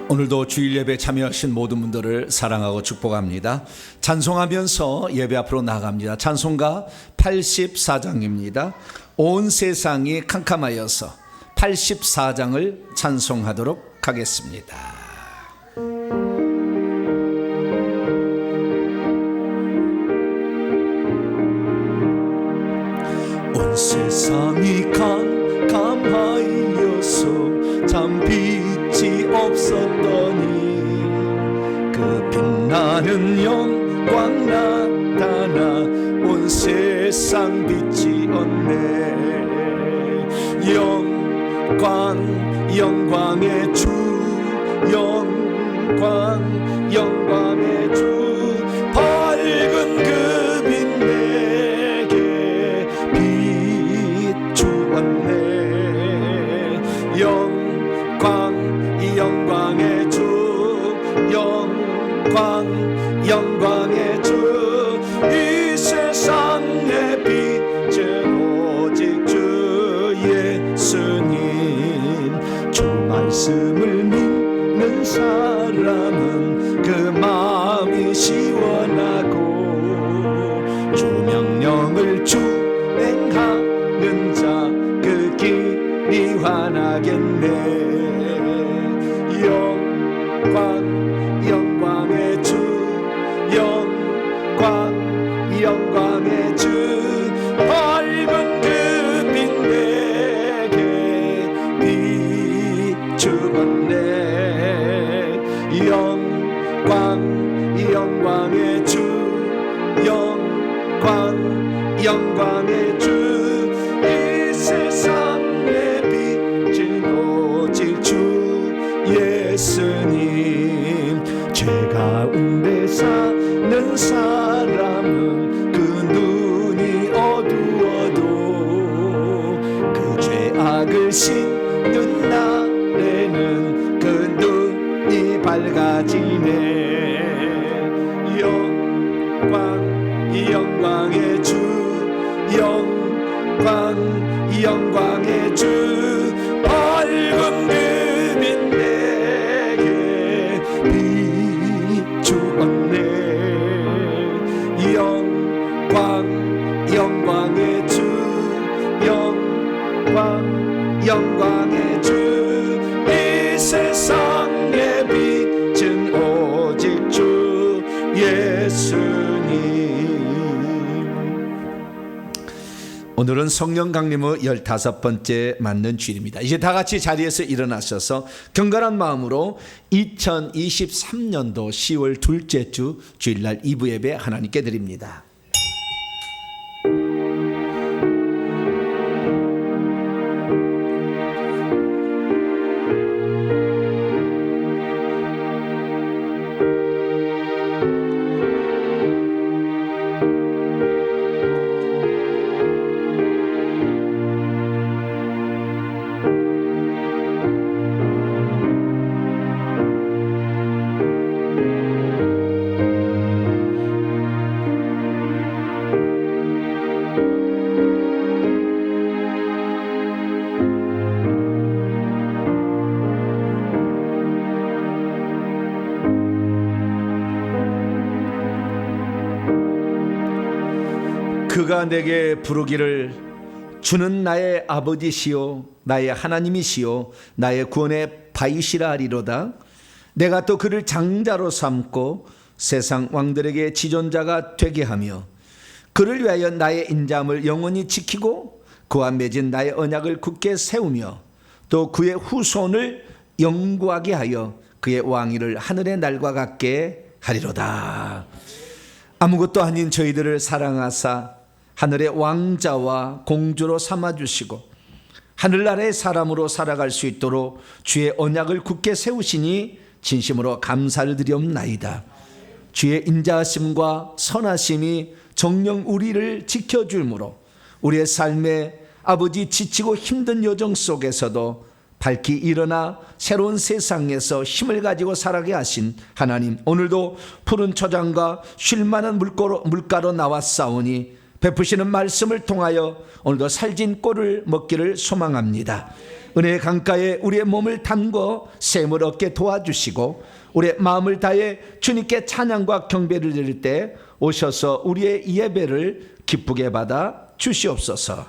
오늘도 주일 예배 참여하신 모든 분들을 사랑하고 축복합니다. 찬송하면서 예배 앞으로 나갑니다. 찬송가 84장입니다. 온 세상이 캄캄하여서 84장을 찬송하도록 하겠습니다. 온 세상이 캄캄하여서 참 빛이 없었더니 그 빛나는 영광 나타나 온 세상 빛이 얻네. 영광의 주, 영광의 주, 밝은 그 빛 내게 비추었네. 영광의 주, 영광의 주, 이 세상의 빛은 오직 주 예수님. 주 말씀을 믿는 사람은 그 마음이 시원하고 주 명령을 준행하는 자 그 길이 환하겠네. 영광의 주, 영광의 주, 밝은 그 빛 내게 비추었네. 영광의 주, 영광의 주, 이 세상의 빛은 오직 주 예수님. 죄 가운데 사는 사람은 그 눈이 어두워도 그 죄악을 씻는 날에는 그 눈이 밝아지네. 영광의 주, 영광의 주, 밝은 그 빛 내게 비추었네. 영광의 주, 영광의 주, 이 세상의 빛은 오직 주 예수님. 오늘은 성령 강림의 15번째 맞는 주일입니다. 이제 다 같이 자리에서 일어나셔서 경건한 마음으로 2023년도 10월 둘째 주 주일날 2부 예배 하나님께 드립니다. 그가 내게 부르기를 주는 나의 아버지시요 나의 하나님이시요 나의 구원의 바위시라 하리로다. 내가 또 그를 장자로 삼고 세상 왕들에게 지존자가 되게 하며 그를 위하여 나의 인자함을 영원히 지키고 그와 맺은 나의 언약을 굳게 세우며 또 그의 후손을 영구하게 하여 그의 왕위를 하늘의 날과 같게 하리로다. 아무것도 아닌 저희들을 사랑하사 하늘의 왕자와 공주로 삼아주시고 하늘나라의 사람으로 살아갈 수 있도록 주의 언약을 굳게 세우시니 진심으로 감사를 드리옵나이다. 주의 인자하심과 선하심이 정녕 우리를 지켜줄므로 우리의 삶에 아버지 지치고 힘든 여정 속에서도 밝히 일어나 새로운 세상에서 힘을 가지고 살아가게 하신 하나님, 오늘도 푸른 초장과 쉴만한 물가로 나왔사오니 베푸시는 말씀을 통하여 오늘도 살진 꼴을 먹기를 소망합니다. 은혜의 강가에 우리의 몸을 담궈 샘을 얻게 도와주시고 우리의 마음을 다해 주님께 찬양과 경배를 드릴 때 오셔서 우리의 예배를 기쁘게 받아 주시옵소서.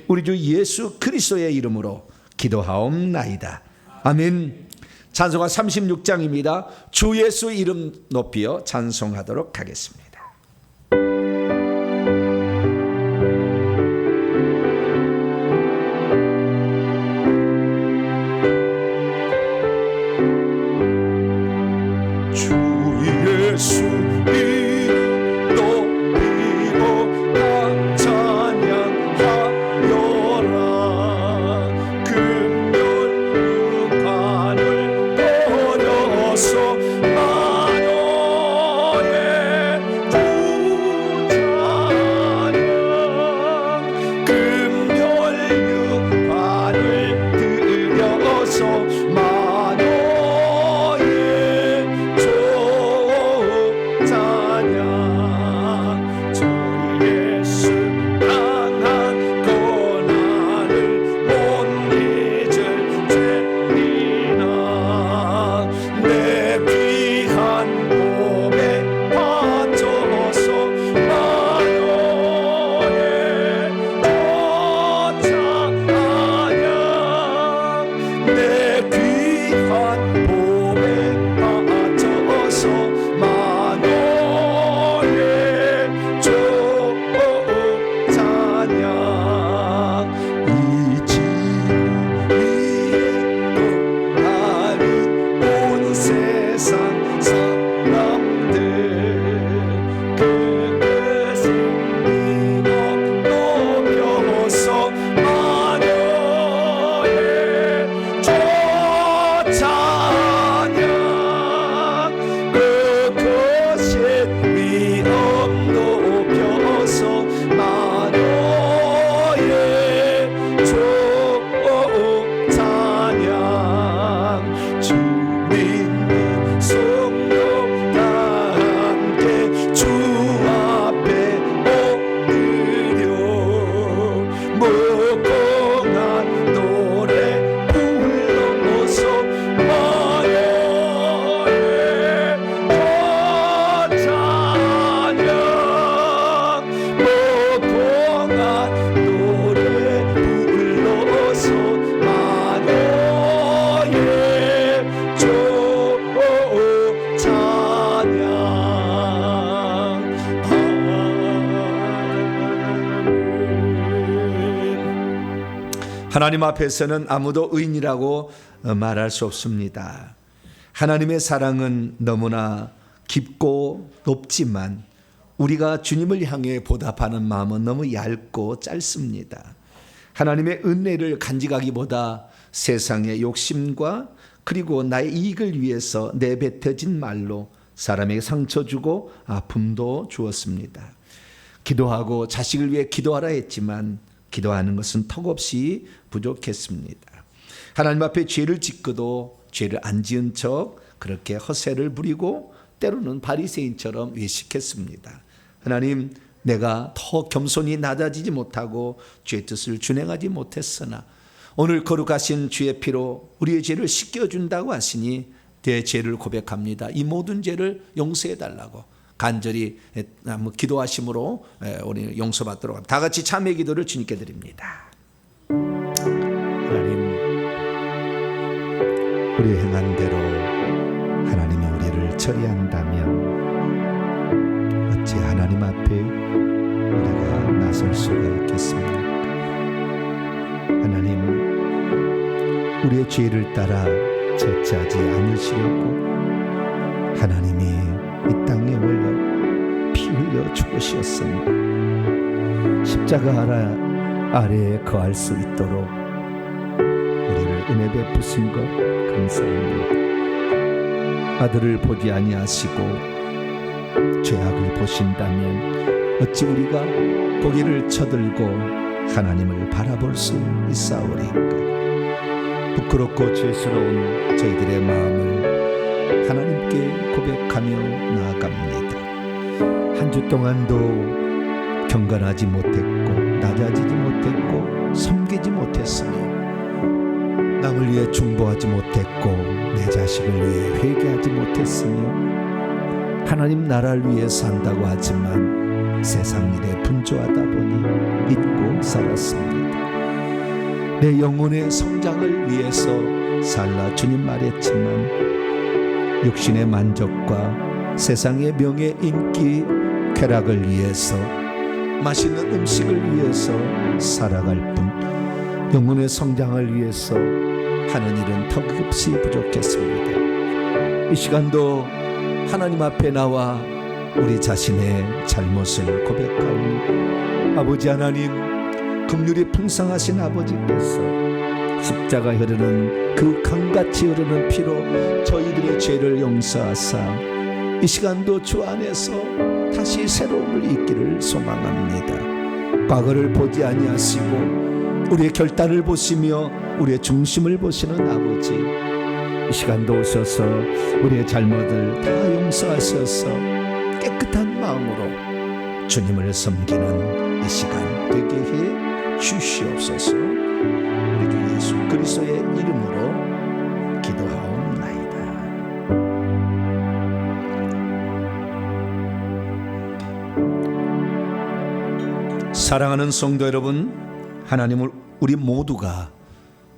우리 주 예수 그리스도의 이름으로 기도하옵나이다. 아멘. 찬송가 36장입니다. 주 예수 이름 높이어 찬송하도록 하겠습니다. 예수 이름 높이고 강 찬양하여라. 금멸육관을 버려서 만여의 주 찬양. 금멸육관을 들여서 하나님 앞에서는 아무도 의인이라고 말할 수 없습니다. 하나님의 사랑은 너무나 깊고 높지만 우리가 주님을 향해 보답하는 마음은 너무 얇고 짧습니다. 하나님의 은혜를 간직하기보다 세상의 욕심과 그리고 나의 이익을 위해서 내뱉어진 말로 사람에게 상처 주고 아픔도 주었습니다. 기도하고 자식을 위해 기도하라 했지만 기도하는 것은 턱없이 부족했습니다. 하나님 앞에 죄를 짓고도 죄를 안 지은 척 그렇게 허세를 부리고 때로는 바리새인처럼 외식했습니다. 하나님, 내가 더 겸손히 낮아지지 못하고 죄의 뜻을 준행하지 못했으나 오늘 거룩하신 주의 피로 우리의 죄를 씻겨준다고 하시니 내 죄를 고백합니다. 이 모든 죄를 용서해달라고 간절히 기도하심으로 우리 용서받도록 합니다. 다 같이 참회 기도를 주님께 드립니다. 하나님, 우리 행한 대로 하나님이 우리를 처리한다면 어찌 하나님 앞에 우리가 나설 수가 있겠습니까? 하나님, 우리의 죄를 따라 절제하지 않으시려고 하나님이 이 땅에 올려 피 흘려 죽으셨으니 십자가 아래에 거할 수 있도록 우리를 은혜 베푸신 것 감사합니다. 아들을 보지 아니하시고 죄악을 보신다면 어찌 우리가 고개를 쳐들고 하나님을 바라볼 수 있사오리까? 부끄럽고 죄스러운 저희들의 마음을 하나님께 고백하며 나아갑니다. 한 주 동안도 경건하지 못했고 낮아지지 못했고 섬기지 못했으며 남을 위해 중보하지 못했고 내 자식을 위해 회개하지 못했으며 하나님 나라를 위해 산다고 하지만 세상 일에 분주하다 보니 잊고 살았습니다. 내 영혼의 성장을 위해서 살라 주님 말했지만 육신의 만족과 세상의 명예, 인기, 쾌락을 위해서 맛있는 음식을 위해서 살아갈 뿐 영혼의 성장을 위해서 하는 일은 턱없이 부족했습니다. 이 시간도 하나님 앞에 나와 우리 자신의 잘못을 고백하오니 아버지 하나님, 긍휼이 풍성하신 아버지께서 십자가 흐르는 그 강같이 흐르는 피로 저희들의 죄를 용서하사 이 시간도 주 안에서 다시 새로움을 잊기를 소망합니다. 과거를 보지 아니하시고 우리의 결단을 보시며 우리의 중심을 보시는 아버지, 이 시간도 오셔서 우리의 잘못을 다 용서하셔서 깨끗한 마음으로 주님을 섬기는 이 시간 되게 해 주시옵소서. 우리 주 예수 그리스도의 이름으로 기도하옵나이다. 사랑하는 성도 여러분, 하나님을 우리 모두가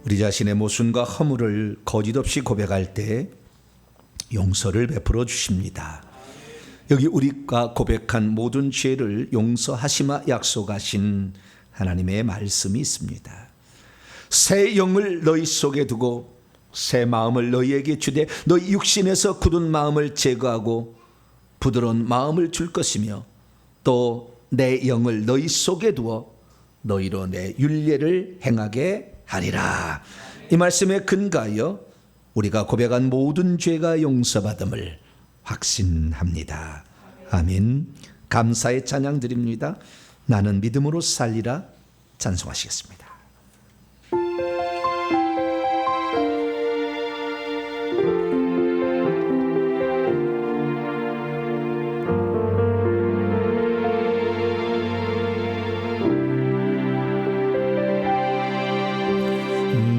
우리 자신의 모순과 허물을 거짓 없이 고백할 때 용서를 베풀어 주십니다. 여기 우리가 고백한 모든 죄를 용서하시마 약속하신 하나님의 말씀이 있습니다. 새 영을 너희 속에 두고 새 마음을 너희에게 주되 너희 육신에서 굳은 마음을 제거하고 부드러운 마음을 줄 것이며 또 내 영을 너희 속에 두어 너희로 내 율례를 행하게 하리라. 이 말씀에 근거하여 우리가 고백한 모든 죄가 용서받음을 확신합니다. 아멘. 감사의 찬양 드립니다. 나는 믿음으로 살리라. 찬송하시겠습니다.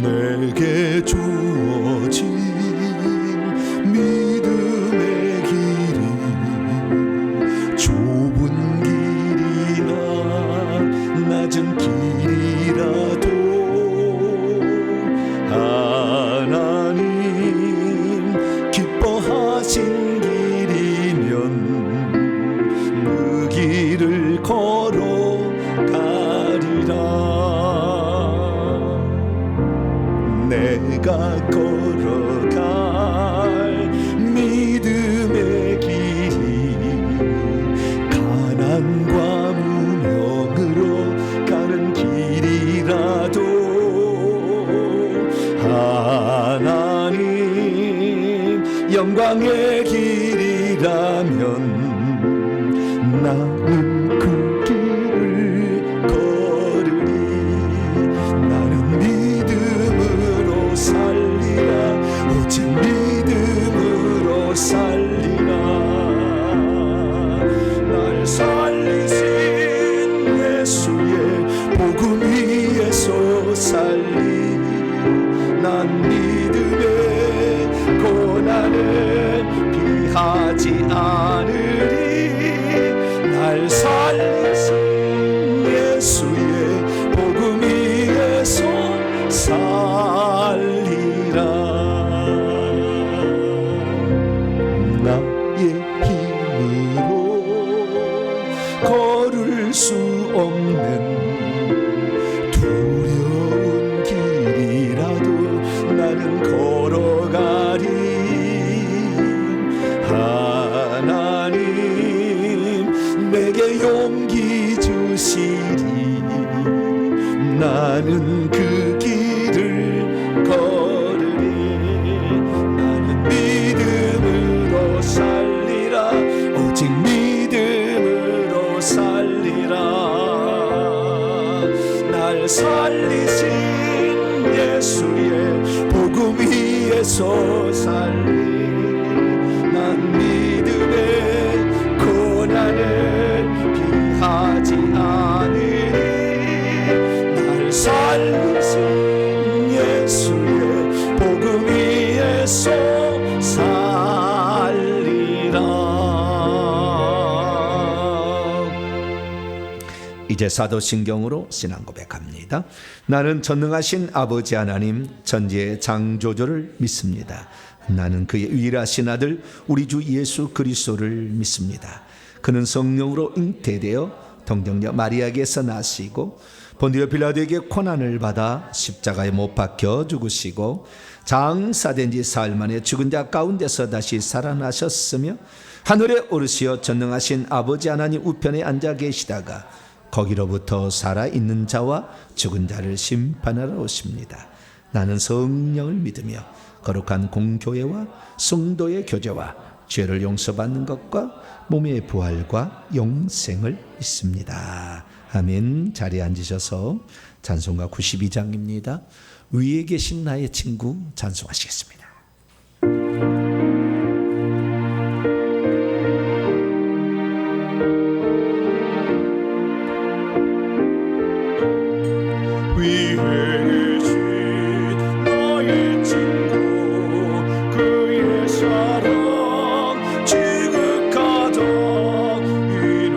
내게 주어진 믿음의 길이 좁은 길이나 낮은 길이라도 하나님 기뻐하신 길이면 그 길을 걸어가리라. 내가 걸어갈 믿음의 길이 가난과 무명으로 가는 길이라도 하나님 영광의 길이라면 나는 그 길을 걸으리. 나는 믿음으로 살리라. 오직 믿음으로 살리라. 날 살리신 예수의 복음 위에서 살리. 난 믿음의 고난을 피하지 않으리. 날 살리신 예수의 복음 위에서 살리라. 나의 힘으로 걸을 수 없는 두려운 길이라도 나는 걸어가리. 하나님 내게 용기 주시리. 나는 그 길을 걸으리. 나는 믿음으로 살리라. 오직 믿음으로 살리라. 날 살리신 예수의 복음 위에서 살리. 난 믿음의 고난을 피하지 않으리. 날 살리신 예수의 이제 사도신경으로 신앙 고백합니다. 나는 전능하신 아버지 하나님 천지의 창조주를 믿습니다. 나는 그의 유일하신 아들 우리 주 예수 그리스도를 믿습니다. 그는 성령으로 잉태되어 동정녀 마리아에게서 나시고 본디오 빌라도에게 고난을 받아 십자가에 못 박혀 죽으시고 장사된 지 사흘 만에 죽은 자 가운데서 다시 살아나셨으며 하늘에 오르시어 전능하신 아버지 하나님 우편에 앉아 계시다가 거기로부터 살아있는 자와 죽은 자를 심판하러 오십니다. 나는 성령을 믿으며 거룩한 공교회와 성도의 교제와 죄를 용서받는 것과 몸의 부활과 영생을 믿습니다. 아멘. 자리에 앉으셔서 찬송가 92장입니다. 위에 계신 나의 친구 찬송하시겠습니다. 위에 계신 나의 친구 그의 사랑 지극하다 이는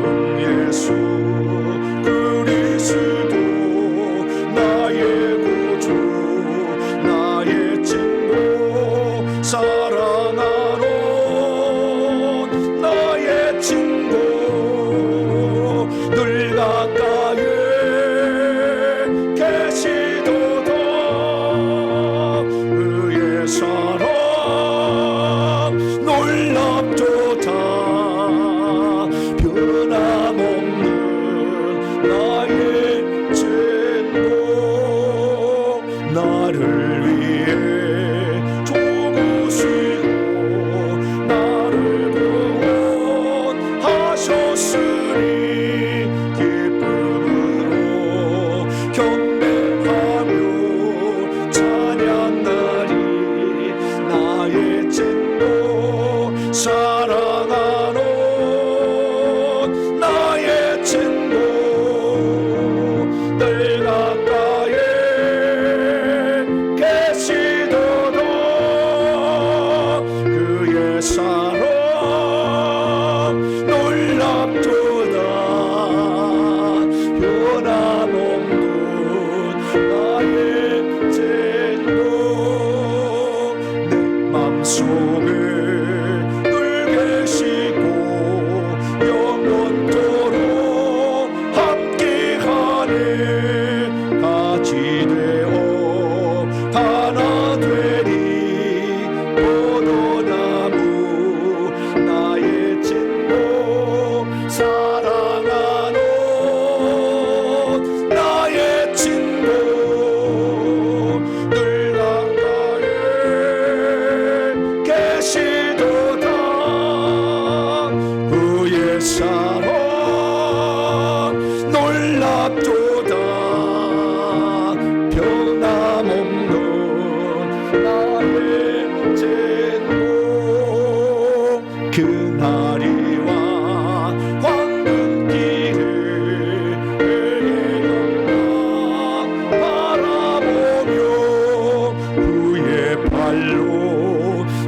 예수 그리스도 나의 구주 나의 친구 사랑하러 나의 친구 늘 가까이 계시도다 그의 사랑 놀랍도다 변함없는 나의 친구 나를 위해 죽으시고 나를 구원하셨으니 기쁨으로 경배하며 찬양하리 나의 친구 사랑하러 나의 친구 늘 가까이 계시도다 그의 사랑 놀랍도다 변함없는 나의 친구 내 맘속에 늘 계시고 영원토록 함께하네 같이 되어 하나 되리 포도나무 나의 친구 사랑하는 나의 친구 늘 가까이 계시도다 그의 사랑 놀랍도다 변함없는 나의 친구 그날이와 황금길에 영광 바라보며 그의 발로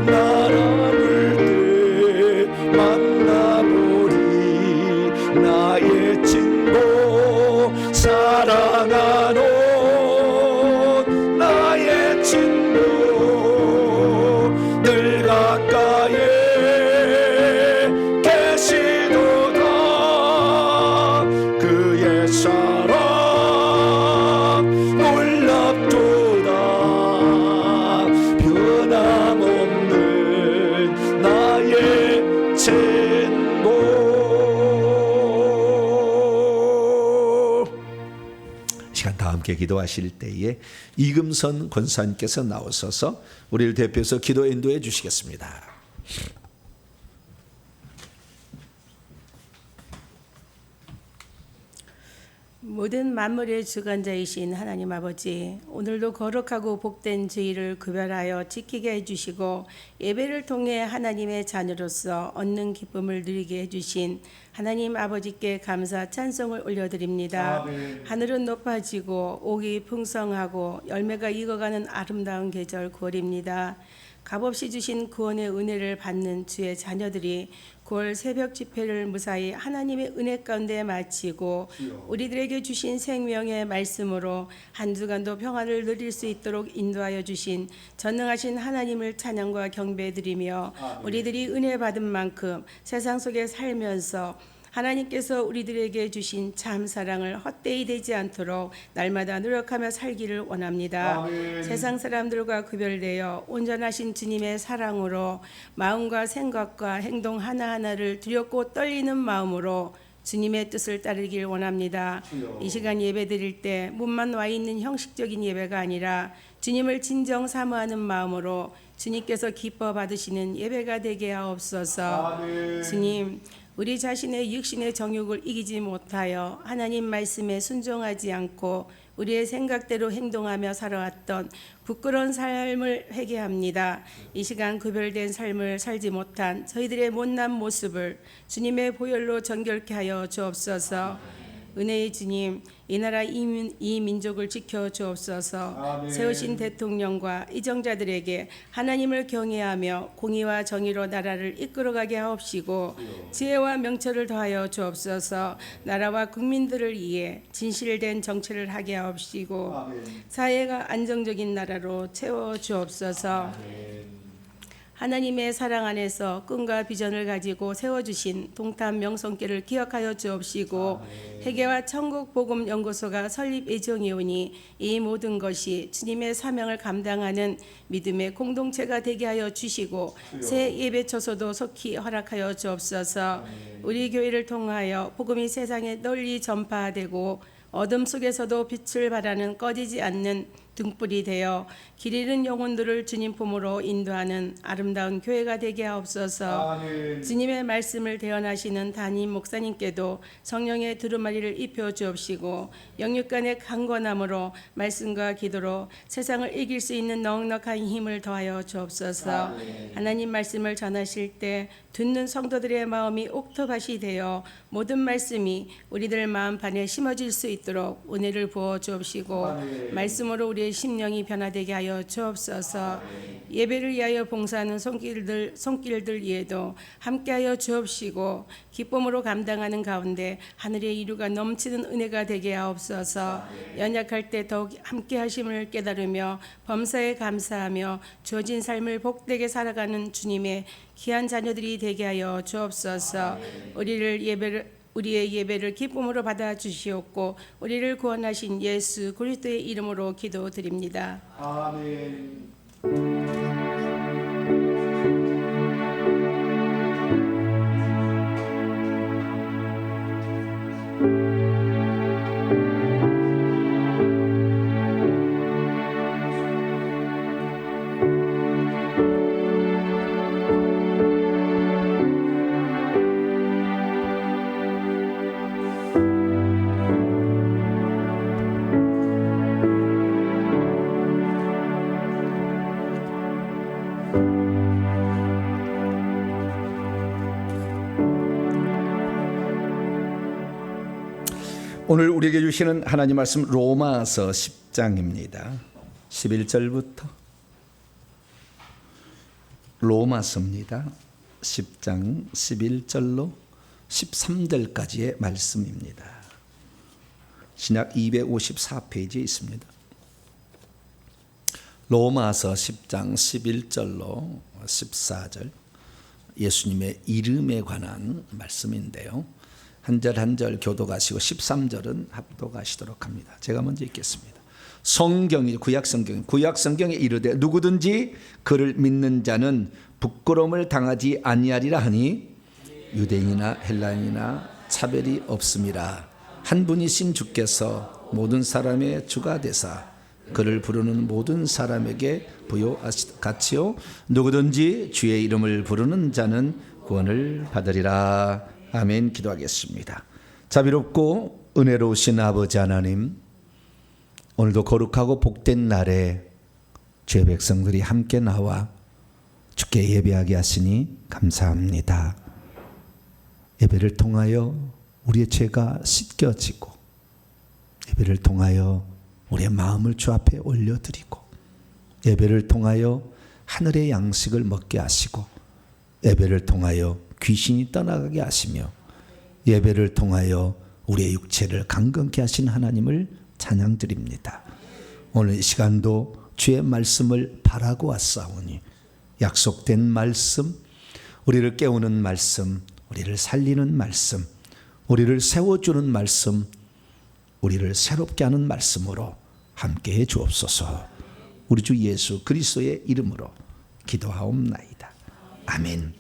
나라를 때 만나보리 나의 친구 사랑하는 나의 친구 늘 가까이 계시도다 그의 사랑 놀랍도다 변함없는 나의 친구 시간 다 함께 기도하실 때에 이금선 권사님께서 나오셔서 우리를 대표해서 기도 인도해 주시겠습니다. 모든 만물의 주관자이신 하나님 아버지, 오늘도 거룩하고 복된 저희를 구별하여 지키게 해주시고 예배를 통해 하나님의 자녀로서 얻는 기쁨을 누리게 해주신 하나님 아버지께 감사 찬송을 올려드립니다. 아멘. 하늘은 높아지고 옥이 풍성하고 열매가 익어가는 아름다운 계절 9월입니다. 값없이 주신 구원의 은혜를 받는 주의 자녀들이 9월 새벽 집회를 무사히 하나님의 은혜 가운데 마치고 우리들에게 주신 생명의 말씀으로 한 주간도 평안을 누릴 수 있도록 인도하여 주신 전능하신 하나님을 찬양과 경배드리며 우리들이 은혜 받은 만큼 세상 속에 살면서 하나님께서 우리들에게 주신 참 사랑을 헛되이 되지 않도록 날마다 노력하며 살기를 원합니다. 세상 사람들과 구별되어 온전하신 주님의 사랑으로 마음과 생각과 행동 하나하나를 두렵고 떨리는 마음으로 주님의 뜻을 따르길 원합니다. 이 시간 예배 드릴 때 문만 와 있는 형식적인 예배가 아니라 주님을 진정 사모하는 마음으로 주님께서 기뻐 받으시는 예배가 되게 하옵소서. 주님, 우리 자신의 육신의 정욕을 이기지 못하여 하나님 말씀에 순종하지 않고 우리의 생각대로 행동하며 살아왔던 부끄러운 삶을 회개합니다. 이 시간 구별된 삶을 살지 못한 저희들의 못난 모습을 주님의 보혈로 정결케 하여 주옵소서. 은혜의 주님, 이 나라 이 민족을 지켜 주옵소서. 세우신 대통령과 이정자들에게 하나님을 경외하며 공의와 정의로 나라를 이끌어가게 하옵시고 지혜와 명철을 더하여 주옵소서. 나라와 국민들을 위해 진실된 정치를 하게 하옵시고 사회가 안정적인 나라로 채워 주옵소서. 하나님의 사랑 안에서 꿈과 비전을 가지고 세워주신 동탄 명성교를 기억하여 주옵시고 회개와 천국 복음 연구소가 설립 예정이오니 이 모든 것이 주님의 사명을 감당하는 믿음의 공동체가 되게 하여 주시고 새 예배 처소도 속히 허락하여 주옵소서. 우리 교회를 통하여 복음이 세상에 널리 전파되고 어둠 속에서도 빛을 발하는 꺼지지 않는 등불이 되어 길 잃은 영혼들을 주님 품으로 인도하는 아름다운 교회가 되게 하옵소서. 주님의 말씀을 대언하시는 담임 목사님께도 성령의 두루마리를 입혀 주옵시고 영육간의 강건함으로 말씀과 기도로 세상을 이길 수 있는 넉넉한 힘을 더하여 주옵소서. 하나님 말씀을 전하실 때 듣는 성도들의 마음이 옥토밭이 되어 모든 말씀이 우리들 마음판에 심어질 수 있도록 은혜를 부어 주옵시고 말씀으로 우리의 심령이 변화되게 하여 주옵소서. 예배를 위하여 봉사하는 손길들 위에도 함께하여 주옵시고 기쁨으로 감당하는 가운데 하늘의 이루가 넘치는 은혜가 되게 하옵소서. 연약할 때 더욱 함께하심을 깨달으며 범사에 감사하며 주어진 삶을 복되게 살아가는 주님의 귀한 자녀들이 되게 하여 주옵소서. 우리의 예배를 기쁨으로 받아 주시옵고 우리를 구원하신 예수 그리스도의 이름으로 기도드립니다. 아멘. 오늘 우리에게 주시는 하나님 말씀 로마서 10장입니다. 11절부터 로마서입니다. 10장 11절로 13절까지의 말씀입니다. 신약 254페이지에 있습니다. 로마서 10장 11절로 14절 예수님의 이름에 관한 말씀인데요. 한 절 한 절 교독하시고 13절은 합독하시도록 합니다. 제가 먼저 읽겠습니다. 성경이 구약 성경에 이르되 누구든지 그를 믿는 자는 부끄러움을 당하지 아니하리라 하니 유대인이나 헬라인이나 차별이 없음이라. 한 분이신 주께서 모든 사람의 주가 되사 그를 부르는 모든 사람에게 부요하시같이요 누구든지 주의 이름을 부르는 자는 구원을 받으리라. 아멘. 기도하겠습니다. 자비롭고 은혜로우신 아버지 하나님, 오늘도 거룩하고 복된 날에 주의 백성들이 함께 나와 주께 예배하게 하시니 감사합니다. 예배를 통하여 우리의 죄가 씻겨지고 예배를 통하여 우리의 마음을 주 앞에 올려드리고 예배를 통하여 하늘의 양식을 먹게 하시고 예배를 통하여 귀신이 떠나가게 하시며 예배를 통하여 우리의 육체를 강건케 하신 하나님을 찬양드립니다. 오늘 이 시간도 주의 말씀을 바라고 왔사오니 약속된 말씀, 우리를 깨우는 말씀, 우리를 살리는 말씀, 우리를 세워주는 말씀, 우리를 새롭게 하는 말씀으로 함께해 주옵소서. 우리 주 예수 그리스도의 이름으로 기도하옵나이다. 아멘.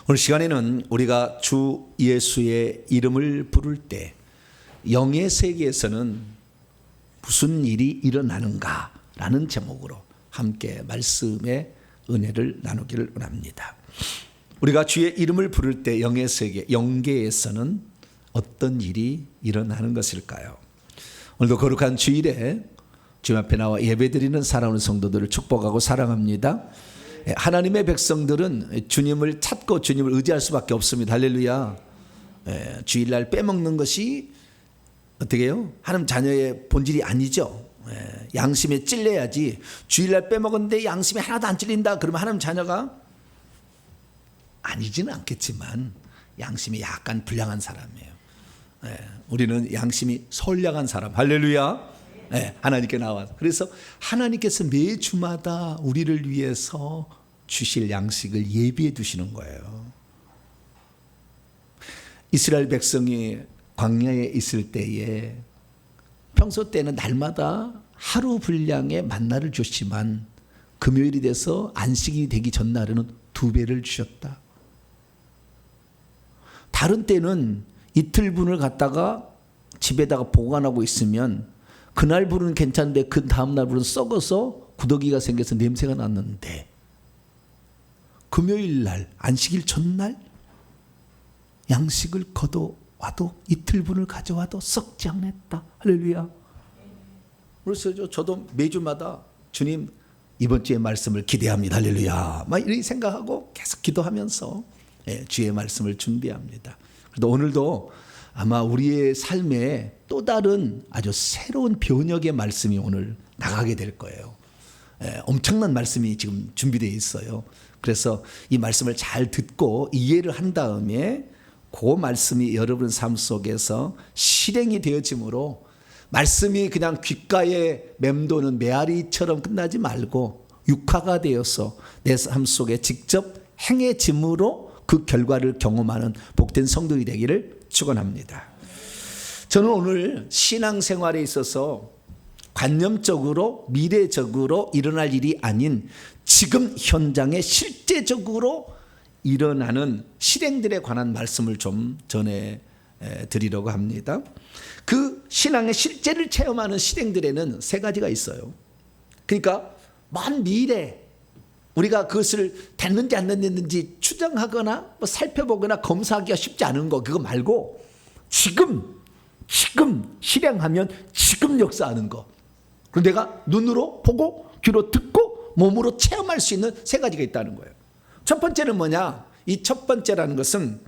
오늘 시간에는 우리가 주 예수의 이름을 부를 때 영의 세계에서는 무슨 일이 일어나는가라는 제목으로 함께 말씀의 은혜를 나누기를 원합니다. 우리가 주의 이름을 부를 때 영의 세계, 영계에서는 어떤 일이 일어나는 것일까요? 오늘도 거룩한 주일에 주님 앞에 나와 예배드리는 사랑하는 성도들을 축복하고 사랑합니다. 하나님의 백성들은 주님을 찾고 주님을 의지할 수밖에 없습니다. 할렐루야. 주일날 빼먹는 것이 어떻게 해요? 하나님 자녀의 본질이 아니죠. 양심에 찔려야지. 주일날 빼먹었는데 양심이 하나도 안 찔린다 그러면 하나님 자녀가 아니지는 않겠지만 양심이 약간 불량한 사람이에요. 우리는 양심이 선량한 사람. 할렐루야. 하나님께 나와서. 그래서 하나님께서 매주마다 우리를 위해서 주실 양식을 예비해 두시는 거예요. 이스라엘 백성이 광야에 있을 때에 평소 때는 날마다 하루 분량의 만나를 줬지만 금요일이 돼서 안식이 되기 전날에는 2배를 주셨다. 다른 때는 이틀분을 갖다가 집에다가 보관하고 있으면 그날 분은 괜찮은데 그 다음날 분은 썩어서 구더기가 생겨서 냄새가 났는데 금요일날 안식일 전날 양식을 걷어와도 이틀분을 가져와도 썩지 않았다. 할렐루야. 그래서 저도 매주마다 주님 이번 주의 말씀을 기대합니다. 할렐루야. 막 이렇게 생각하고 계속 기도하면서 주의 말씀을 준비합니다. 그래도 오늘도 아마 우리의 삶에 또 다른 아주 새로운 변혁의 말씀이 오늘 나가게 될 거예요. 엄청난 말씀이 지금 준비되어 있어요. 그래서 이 말씀을 잘 듣고 이해를 한 다음에 그 말씀이 여러분 삶 속에서 실행이 되어짐으로 말씀이 그냥 귓가에 맴도는 메아리처럼 끝나지 말고 육화가 되어서 내 삶 속에 직접 행해짐으로 그 결과를 경험하는 복된 성도이 되기를 축원합니다. 저는 오늘 신앙생활에 있어서 관념적으로 미래적으로 일어날 일이 아닌 지금 현장에 실제적으로 일어나는 실행들에 관한 말씀을 좀 전해 드리려고 합니다. 그 신앙의 실제를 체험하는 실행들에는 3가지가 있어요. 그러니까 먼 미래 우리가 그것을 됐는지 안 됐는지 추정하거나 뭐 살펴보거나 검사하기가 쉽지 않은 거 그거 말고 지금 실행하면 지금 역사하는 거. 그리고 내가 눈으로 보고 귀로 듣고 몸으로 체험할 수 있는 3가지가 있다는 거예요. 첫 번째는 뭐냐? 이 첫 번째라는 것은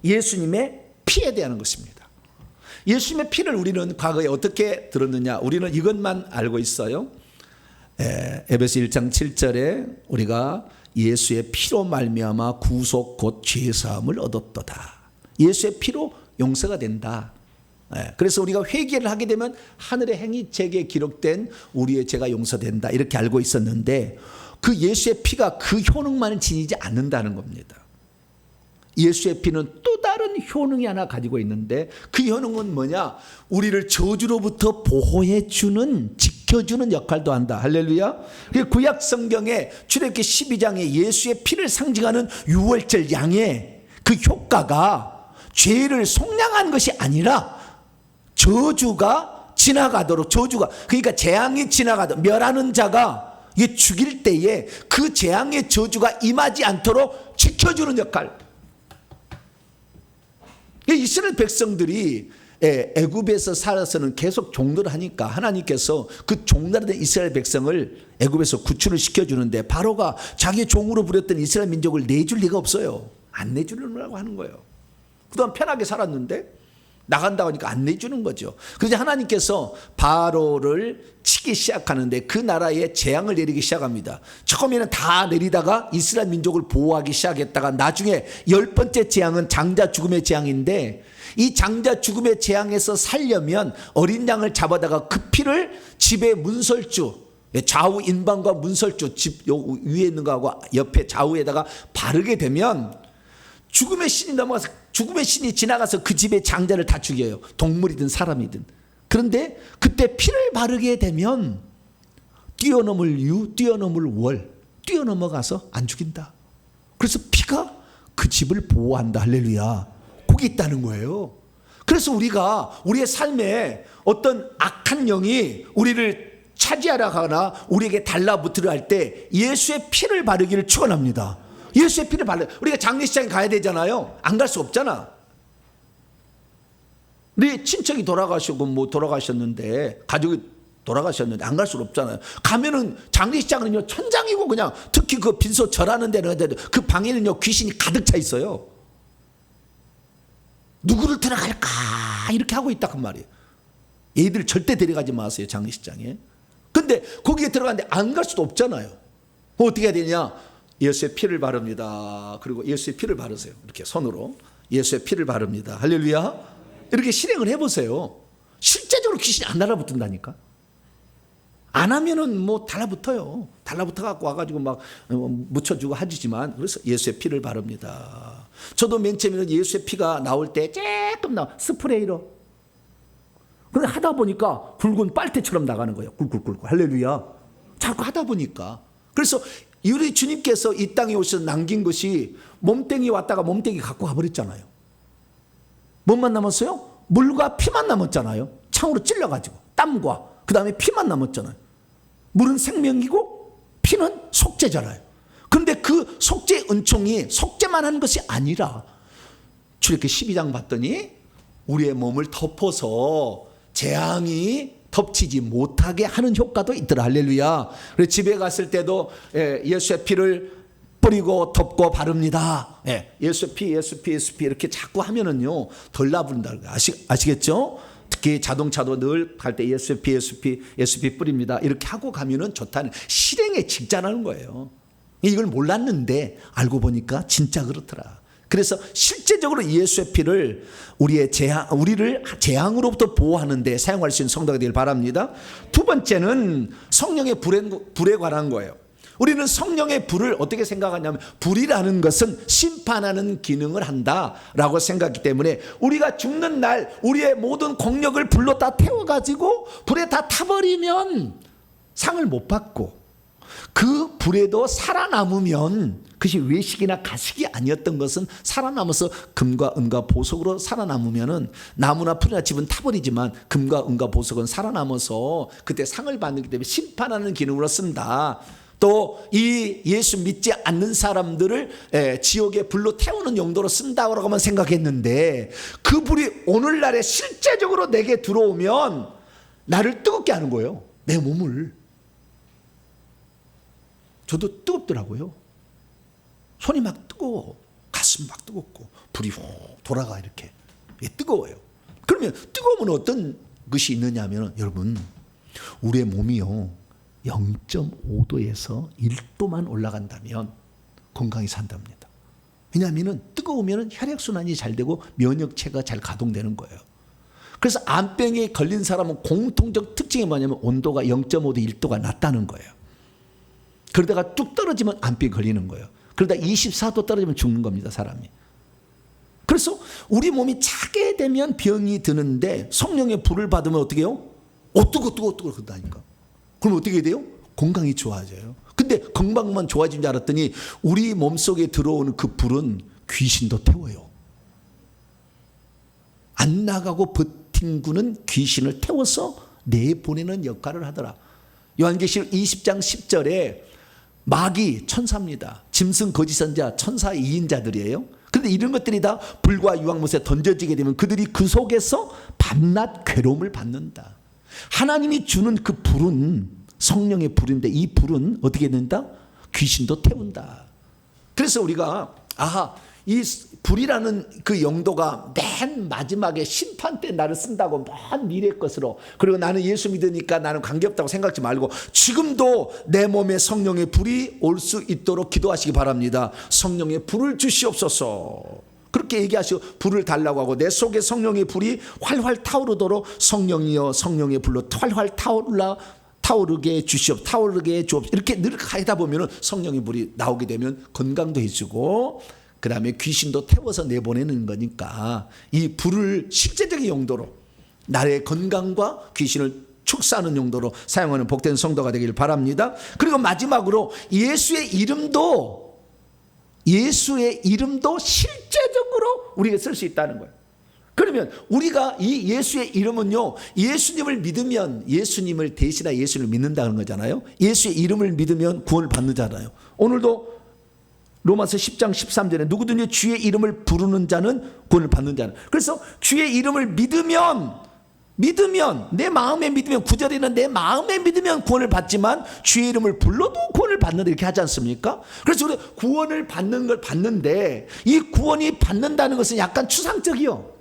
예수님의 피에 대한 것입니다. 예수님의 피를 우리는 과거에 어떻게 들었느냐? 우리는 이것만 알고 있어요. 에베소 1장 7절에 우리가 예수의 피로 말미암아 구속 곧 죄사함을 얻었도다. 예수의 피로 용서가 된다. 그래서 우리가 회개를 하게 되면 하늘의 행위책에 기록된 우리의 죄가 용서된다. 이렇게 알고 있었는데 그 예수의 피가 그 효능만을 지니지 않는다는 겁니다. 예수의 피는 또 다른 효능이 하나 가지고 있는데 그 효능은 뭐냐? 우리를 저주로부터 보호해주는 지켜주는 역할도 한다. 할렐루야. 구약 성경에 출애굽기 12장에 예수의 피를 상징하는 유월절 양의 그 효과가 죄를 속량한 것이 아니라 저주가 지나가도록 그러니까 재앙이 지나가도록 멸하는 자가 이게 죽일 때에 그 재앙의 저주가 임하지 않도록 지켜주는 역할. 이스라엘 백성들이 애굽에서 살아서는 계속 종노를 하니까 하나님께서 그 종나라된 이스라엘 백성을 애굽에서 구출을 시켜주는데 바로가 자기 종으로 부렸던 이스라엘 민족을 내줄 리가 없어요. 안 내주려고 하는 거예요. 그동안 편하게 살았는데 나간다고 하니까 안 내주는 거죠. 그래서 하나님께서 바로를 치기 시작하는데 그 나라에 재앙을 내리기 시작합니다. 처음에는 다 내리다가 이스라엘 민족을 보호하기 시작했다가 나중에 10번째 재앙은 장자 죽음의 재앙인데, 이 장자 죽음의 재앙에서 살려면 어린 양을 잡아다가 그 피를 집의 문설주, 좌우 인방과 문설주, 집 위에 있는 거하고 옆에 좌우에다가 바르게 되면 죽음의 신이 넘어가서, 죽음의 신이 지나가서 그 집의 장자를 다 죽여요. 동물이든 사람이든. 그런데 그때 피를 바르게 되면 뛰어넘을 유, 뛰어넘을 월, 뛰어넘어가서 안 죽인다. 그래서 피가 그 집을 보호한다. 할렐루야. 거기 있다는 거예요. 그래서 우리가 우리의 삶에 어떤 악한 영이 우리를 차지하려 하거나 우리에게 달라붙으려 할 때 예수의 피를 바르기를 축원합니다. 예수의 피를 바르. 우리가 장례식장에 가야 되잖아요. 안 갈 수 없잖아. 네 친척이 돌아가시고 뭐 돌아가셨는데, 가족이 돌아가셨는데 안 갈 수 없잖아요. 가면은 장례식장은요 천장이고, 그냥 특히 그 빈소 절하는 데는 그 방에는요 귀신이 가득 차 있어요. 누구를 들어갈까 이렇게 하고 있다 그 말이에요. 얘들 절대 데려가지 마세요, 장례식장에. 근데 거기에 들어가는데 안 갈 수도 없잖아요. 어떻게 해야 되냐? 예수의 피를 바릅니다. 그리고 예수의 피를 바르세요. 이렇게 손으로 예수의 피를 바릅니다. 할렐루야. 이렇게 실행을 해보세요. 실제적으로 귀신이 안 달라붙는다니까. 안 하면은 뭐 달라붙어요. 달라붙어 갖고 와가지고 막 묻혀주고 하지만, 그래서 예수의 피를 바릅니다. 저도 맨 처음에는 예수의 피가 나올 때 조금 스프레이로. 그런데 하다 보니까 붉은 빨대처럼 나가는 거예요. 꿀꿀꿀꿀. 할렐루야. 자꾸 하다 보니까. 그래서 우리 주님께서 이 땅에 오셔서 남긴 것이 몸뚱이 왔다가 몸뚱이 갖고 가버렸잖아요. 뭐만 남았어요? 물과 피만 남았잖아요. 창으로 찔러가지고 땀과 그 다음에 피만 남았잖아요. 물은 생명이고 피는 속죄잖아요. 그런데 그 속죄 은총이 속죄만 하는 것이 아니라, 출애굽기 12장 봤더니 우리의 몸을 덮어서 재앙이 덮치지 못하게 하는 효과도 있더라. 할렐루야. 그래서 집에 갔을 때도 예수의 피를 뿌리고 덮고 바릅니다. 예수의 피, 예수 피, 예수 피 이렇게 자꾸 하면은요 덜 나부른다. 아시겠죠? 특히 자동차도 늘 갈 때 예수의 피, 예수 피, 예수 피 뿌립니다. 이렇게 하고 가면은 좋다는, 실행에 직전하는 거예요. 이걸 몰랐는데 알고 보니까 진짜 그렇더라. 그래서 실제적으로 예수의 피를 우리를 재앙으로부터 보호하는 데 사용할 수 있는 성도가 되길 바랍니다. 두 번째는 성령의 불에 관한 거예요. 우리는 성령의 불을 어떻게 생각하냐면, 불이라는 것은 심판하는 기능을 한다라고 생각하기 때문에 우리가 죽는 날 우리의 모든 공력을 불로 다 태워가지고 불에 다 타버리면 상을 못 받고, 그 불에도 살아남으면, 그것이 외식이나 가식이 아니었던 것은 살아남아서 금과 은과 보석으로 살아남으면은, 나무나 풀이나 집은 타버리지만 금과 은과 보석은 살아남아서 그때 상을 받기 때문에 심판하는 기능으로 쓴다. 또 이 예수 믿지 않는 사람들을 지옥의 불로 태우는 용도로 쓴다고만 생각했는데, 그 불이 오늘날에 실제적으로 내게 들어오면 나를 뜨겁게 하는 거예요. 내 몸을. 저도 뜨겁더라고요. 손이 막 뜨거워. 가슴 막 뜨겁고 불이 훅 돌아가. 이렇게 뜨거워요. 그러면 뜨거우면 어떤 것이 있느냐면, 여러분, 우리의 몸이요 0.5도에서 1도만 올라간다면 건강히 산답니다. 왜냐하면 뜨거우면 혈액순환이 잘 되고 면역체가 잘 가동되는 거예요. 그래서 암병에 걸린 사람은 공통적 특징이 뭐냐면 온도가 0.5도 1도가 낮다는 거예요. 그러다가 뚝 떨어지면 암병이 걸리는 거예요. 그러다 24도 떨어지면 죽는 겁니다, 사람이. 그래서 우리 몸이 차게 되면 병이 드는데, 성령의 불을 받으면 어떻게 해요? 뜨거 그런다니까. 그럼 어떻게 돼요? 건강이 좋아져요. 근데 건강만 좋아진 줄 알았더니 우리 몸속에 들어오는 그 불은 귀신도 태워요. 안 나가고 버틴구는 귀신을 태워서 내보내는 역할을 하더라. 요한계시록 20장 10절에 마귀 천사입니다. 짐승 거짓 선자 천사 2인자들이에요. 그런데 이런 것들이 다 불과 유황못에 던져지게 되면 그들이 그 속에서 밤낮 괴로움을 받는다. 하나님이 주는 그 불은 성령의 불인데, 이 불은 어떻게 된다? 귀신도 태운다. 그래서 우리가 이 불이라는 그 용도가 맨 마지막에 심판 때 나를 쓴다고 먼 미래의 것으로, 그리고 나는 예수 믿으니까 나는 관계없다고 생각하지 말고 지금도 내 몸에 성령의 불이 올 수 있도록 기도하시기 바랍니다. 성령의 불을 주시옵소서. 그렇게 얘기하시고 불을 달라고 하고, 내 속에 성령의 불이 활활 타오르도록 성령이여 성령의 불로 활활 타오르게 주시옵, 타오르게 주옵. 이렇게 늘 가다 보면 성령의 불이 나오게 되면 건강도 해주고, 그 다음에 귀신도 태워서 내보내는 거니까 이 불을 실제적인 용도로 나의 건강과 귀신을 축사하는 용도로 사용하는 복된 성도가 되길 바랍니다. 그리고 마지막으로 예수의 이름도 실제적으로 우리가 쓸 수 있다는 거예요. 그러면 우리가 이 예수의 이름은요, 예수님을 믿으면 예수님을 대신하여 예수를 믿는다는 거잖아요. 예수의 이름을 믿으면 구원을 받는잖아요. 오늘도 로마서 10장 13절에 누구든지 주의 이름을 부르는 자는 구원을 받는 자는. 그래서 주의 이름을 믿으면 내 마음에 믿으면, 9절에는 내 마음에 믿으면 구원을 받지만 주의 이름을 불러도 구원을 받는다 이렇게 하지 않습니까? 그래서 우리 구원을 받는 걸 받는데, 이 구원이 받는다는 것은 약간 추상적이요.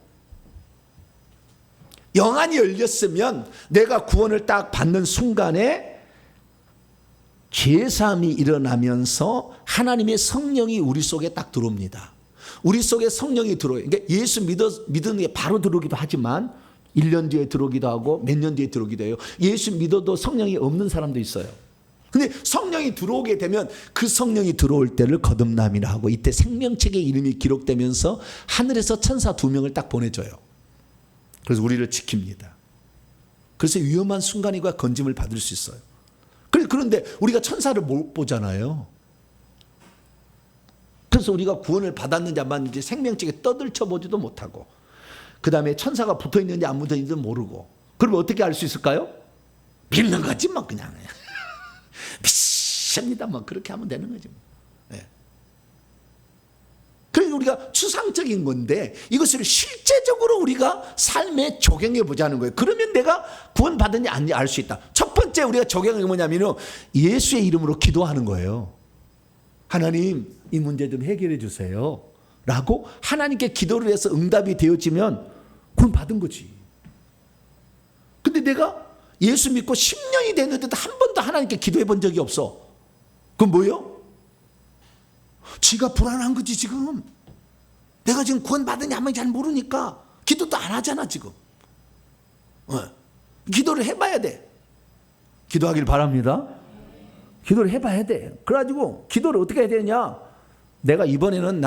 영안이 열렸으면 내가 구원을 딱 받는 순간에 죄사함이 일어나면서 하나님의 성령이 우리 속에 딱 들어옵니다. 우리 속에 성령이 들어요. 그러니까 예수 믿는 게 바로 들어오기도 하지만 1년 뒤에 들어오기도 하고 몇 년 뒤에 들어오기도 해요. 예수 믿어도 성령이 없는 사람도 있어요. 근데 성령이 들어오게 되면 그 성령이 들어올 때를 거듭남이라 하고, 이때 생명책의 이름이 기록되면서 하늘에서 천사 2명을 딱 보내줘요. 그래서 우리를 지킵니다. 그래서 위험한 순간이가 건짐을 받을 수 있어요. 그런데 우리가 천사를 못 보잖아요. 그래서 우리가 구원을 받았는지 안 받았는지 생명책에 떠들쳐 보지도 못하고, 그 다음에 천사가 붙어 있는지 안 붙어 있는지 모르고, 그러면 어떻게 알 수 있을까요? 믿는 거지 뭐, 그냥 믿습니다 뭐, 그렇게 하면 되는 거지 뭐. 네. 그래서 우리가 추상적인 건데 이것을 실제적으로 우리가 삶에 적용해 보자는 거예요. 그러면 내가 구원 받았는지 아닌지 알 수 있다. 첫 번째 우리가 적용한 게 뭐냐면 예수의 이름으로 기도하는 거예요. 하나님, 이 문제 좀 해결해 주세요 라고 하나님께 기도를 해서 응답이 되어지면 구원 받은 거지. 근데 내가 예수 믿고 10년이 됐는데도 한 번도 하나님께 기도해 본 적이 없어. 그건 뭐예요? 지가 불안한 거지 지금. 내가 지금 구원 받았냐 안 받았냐 잘 모르니까 기도도 안 하잖아 지금. 기도를 해봐야 돼. 기도하길 바랍니다. 기도를 해봐야 돼. 그래가지고 기도를 어떻게 해야 되냐? 내가 이번에는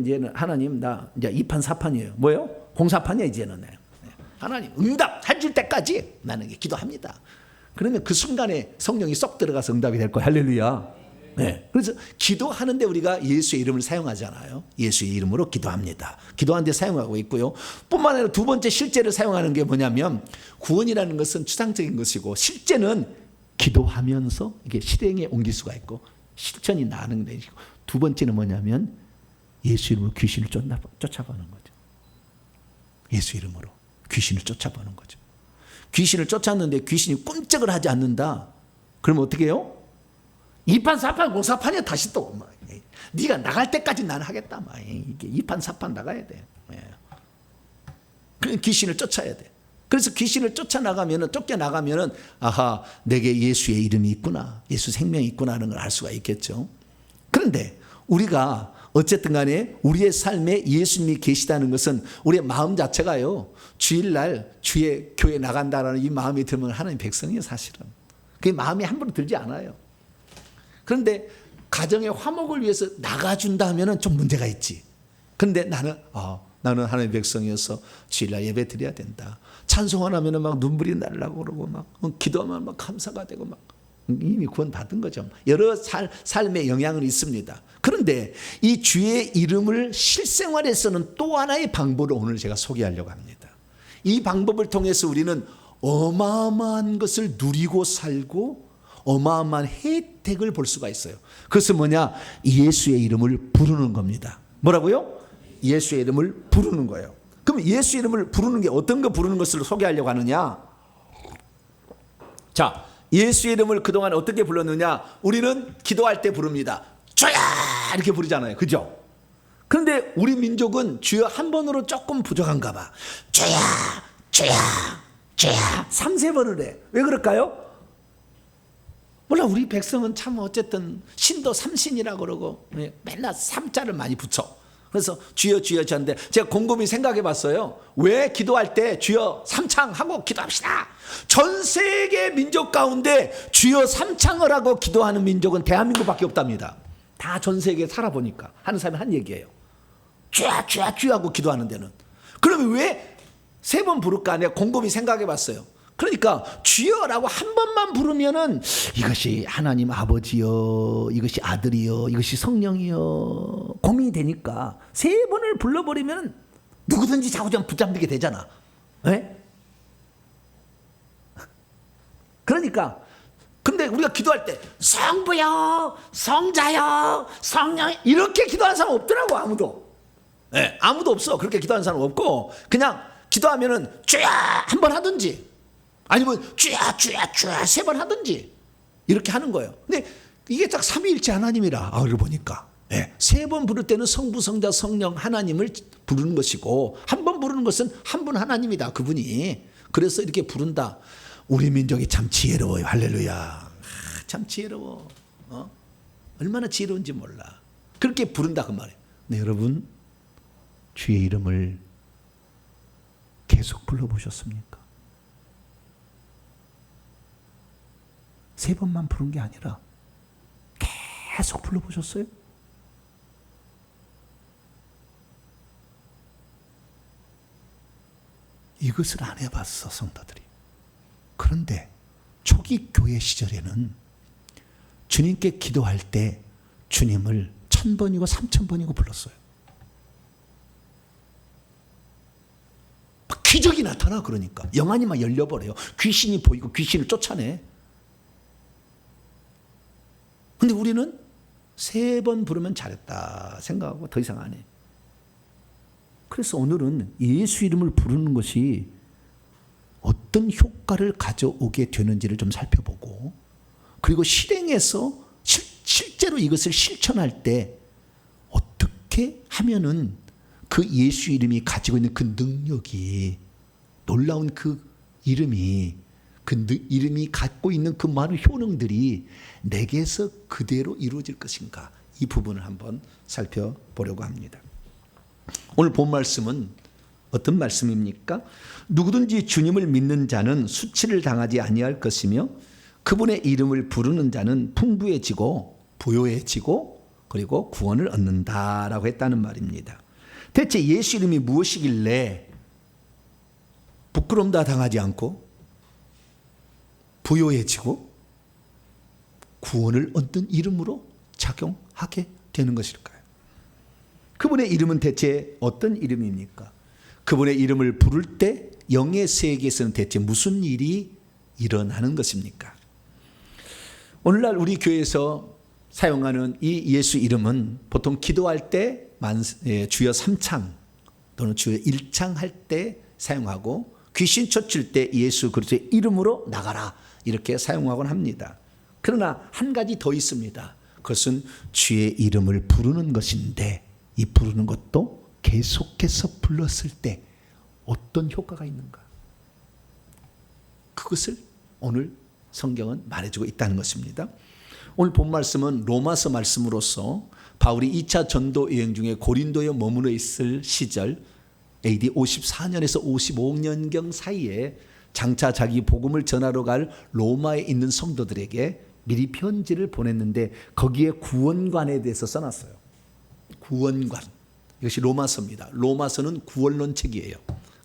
이제는 하나님 나 이제 2판 4판이에요. 뭐예요? 공사판이야 이제는. 하나님 응답 해줄 때까지 나는 기도합니다. 그러면 그 순간에 성령이 쏙 들어가서 응답이 될 거야. 할렐루야. 네. 그래서 기도하는데 우리가 예수의 이름을 사용하잖아요. 예수의 이름으로 기도합니다. 기도하는데 사용하고 있고요. 뿐만 아니라 두 번째 실제로 사용하는 게 뭐냐면, 구원이라는 것은 추상적인 것이고 실제는 기도하면서 이게 실행에 옮길 수가 있고 실천이 나는 것이고, 두 번째는 뭐냐면 예수 이름으로 귀신을 쫓아보는 거죠. 예수 이름으로 귀신을 쫓아보는 거죠. 귀신을 쫓았는데 귀신이 꼼짝을 하지 않는다. 그러면 어떻게 해요? 2판 4판 공사판이야. 다시 또 막, 네가 나갈 때까지 나는 하겠다. 막, 이게 2판 4판 나가야 돼. 그 귀신을 쫓아야 돼. 그래서 귀신을 쫓겨나가면은 아하, 내게 예수의 이름이 있구나, 예수 생명이 있구나 하는 걸 알 수가 있겠죠. 그런데 우리가 어쨌든 간에 우리의 삶에 예수님이 계시다는 것은 우리의 마음 자체가요, 주일날 주의 교회 나간다라는 이 마음이 들면 하나님 백성이에요. 사실은 그 마음이 함부로 들지 않아요. 그런데 가정의 화목을 위해서 나가준다 하면은 좀 문제가 있지. 그런데 나는 하나님의 백성이어서 주일날 예배 드려야 된다. 찬송하면은 막 눈물이 날라고 그러고 막 기도하면 막 감사가 되고 막 이미 구원 받은 거죠. 여러 삶의 영향은 있습니다. 그런데 이 주의 이름을 실생활에서는 또 하나의 방법을 오늘 제가 소개하려고 합니다. 이 방법을 통해서 우리는 어마어마한 것을 누리고 살고 어마어마한 혜택을 볼 수가 있어요. 그것은 뭐냐? 예수의 이름을 부르는 겁니다. 뭐라고요? 예수의 이름을 부르는 거예요. 그럼 예수 이름을 부르는 게 어떤 거 부르는 것을 소개하려고 하느냐? 자, 예수의 이름을 그동안 어떻게 불렀느냐? 우리는 기도할 때 부릅니다. 주야! 이렇게 부르잖아요. 그죠? 그런데 우리 민족은 주여 한 번으로 조금 부족한가 봐. 주여, 주여, 주여 3-4번을 해. 왜 그럴까요? 몰라, 우리 백성은 참 어쨌든 신도 삼신이라고 그러고 맨날 삼자를 많이 붙여. 그래서 주여 주여 하는데 제가 곰곰이 생각해 봤어요. 왜 기도할 때 주여 삼창하고 기도합시다. 전 세계 민족 가운데 주여 삼창을 하고 기도하는 민족은 대한민국밖에 없답니다. 다 전 세계에 살아보니까 하는 사람이 한 얘기예요. 주여 주여 주여 하고 기도하는 데는. 그러면 왜 3번 부를까? 내가 곰곰이 생각해 봤어요. 그러니까 주여라고 한 번만 부르면은 이것이 하나님 아버지요, 이것이 아들이요, 이것이 성령이요 고민이 되니까 3번을 불러버리면 누구든지 자꾸자꾸 붙잡게 되잖아. 네? 그러니까 근데 우리가 기도할 때 성부요, 성자요, 성령 이렇게 기도하는 사람 없더라고. 아무도. 네, 아무도 없어. 그렇게 기도하는 사람 없고 그냥 기도하면은 주여 한 번 하든지 아니면 주여 주여 주여 3번 하든지 이렇게 하는 거예요. 근데 이게 딱 삼위일체 하나님이라 그러고 보니까 3번 부를 때는 성부 성자 성령 하나님을 부르는 것이고 한 번 부르는 것은 한 분 하나님이다. 그분이. 그래서 이렇게 부른다. 우리 민족이 참 지혜로워요. 할렐루야. 참 지혜로워. 얼마나 지혜로운지 몰라. 그렇게 부른다 그 말이에요. 네, 여러분 주의 이름을 계속 불러보셨습니까? 3번만 부른 게 아니라 계속 불러보셨어요? 이것을 안 해봤어 성도들이. 그런데 초기 교회 시절에는 주님께 기도할 때 주님을 1000번이고 3000번이고 불렀어요. 막 기적이 나타나. 그러니까 영안이 막 열려버려요. 귀신이 보이고 귀신을 쫓아내. 근데 우리는 3번 부르면 잘했다 생각하고 더 이상 안 해. 그래서 오늘은 예수 이름을 부르는 것이 어떤 효과를 가져오게 되는지를 좀 살펴보고, 그리고 실행해서 실제로 이것을 실천할 때 어떻게 하면은 그 예수 이름이 가지고 있는 그 능력이, 놀라운 그 이름이, 그 이름이 갖고 있는 그 많은 효능들이 내게서 그대로 이루어질 것인가, 이 부분을 한번 살펴보려고 합니다. 오늘 본 말씀은 어떤 말씀입니까? 누구든지 주님을 믿는 자는 수치를 당하지 아니할 것이며 그분의 이름을 부르는 자는 풍부해지고 부요해지고 그리고 구원을 얻는다라고 했다는 말입니다. 대체 예수 이름이 무엇이길래 부끄러움 다 당하지 않고 부요해지고 구원을 얻는 이름으로 작용하게 되는 것일까요? 그분의 이름은 대체 어떤 이름입니까? 그분의 이름을 부를 때 영의 세계에서는 대체 무슨 일이 일어나는 것입니까? 오늘날 우리 교회에서 사용하는 이 예수 이름은 보통 기도할 때 주여 3창 또는 주여 1창 할 때 사용하고, 귀신 쫓을 때 예수 그리스도의 이름으로 나가라 이렇게 사용하곤 합니다. 그러나 한 가지 더 있습니다. 그것은 주의 이름을 부르는 것인데, 이 부르는 것도 계속해서 불렀을 때 어떤 효과가 있는가, 그것을 오늘 성경은 말해주고 있다는 것입니다. 오늘 본 말씀은 로마서 말씀으로서 바울이 2차 전도 여행 중에 고린도에 머무르 있을 시절 AD 54년에서 55년경 사이에 장차 자기 복음을 전하러 갈 로마에 있는 성도들에게 미리 편지를 보냈는데 거기에 구원관에 대해서 써놨어요. 구원관. 이것이 로마서입니다. 로마서는 구원론 책이에요.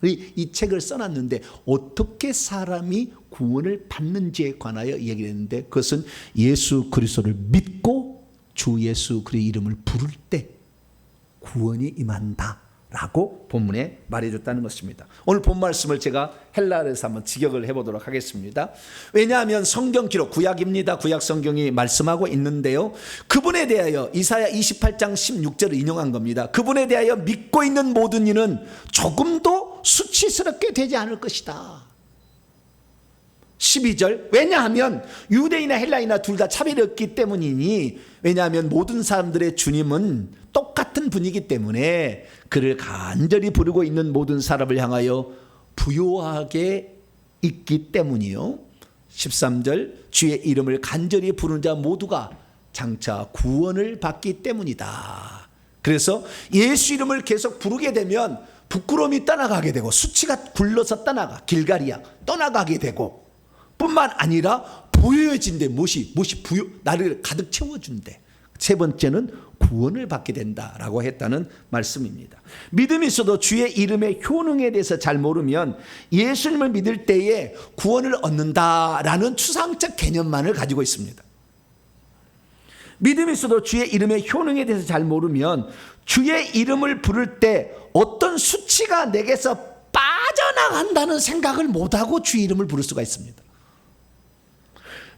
이 책을 써놨는데 어떻게 사람이 구원을 받는지에 관하여 얘기를 했는데, 그것은 예수 그리스도를 믿고 주 예수 그리스도의 이름을 부를 때 구원이 임한다라고 본문에 말해줬다는 것입니다. 오늘 본 말씀을 제가 헬라어에서 한번 직역을 해보도록 하겠습니다. 왜냐하면 성경 기록, 구약입니다. 구약 성경이 말씀하고 있는데요, 그분에 대하여 이사야 28장 16절을 인용한 겁니다. 그분에 대하여 믿고 있는 모든 이는 조금도 수치스럽게 되지 않을 것이다. 12절, 왜냐하면 유대인이나 헬라인이나 둘 다 차별이 없기 때문이니, 왜냐하면 모든 사람들의 주님은 똑같은 한 분이기 때문에 그를 간절히 부르고 있는 모든 사람을 향하여 부요하게 있기 때문이요. 13절 주의 이름을 간절히 부르는 자 모두가 장차 구원을 받기 때문이다. 그래서 예수 이름을 계속 부르게 되면 부끄러움이 떠나가게 되고 수치가 굴러서 길가리야 떠나가게 되고 뿐만 아니라 부유해진대. 무엇이 부유, 나를 가득 채워준대. 세 번째는 구원을 받게 된다라고 했다는 말씀입니다. 믿음이 있어도 주의 이름의 효능에 대해서 잘 모르면 예수님을 믿을 때에 구원을 얻는다라는 추상적 개념만을 가지고 있습니다. 믿음이 있어도 주의 이름의 효능에 대해서 잘 모르면 주의 이름을 부를 때 어떤 수치가 내게서 빠져나간다는 생각을 못하고 주의 이름을 부를 수가 있습니다.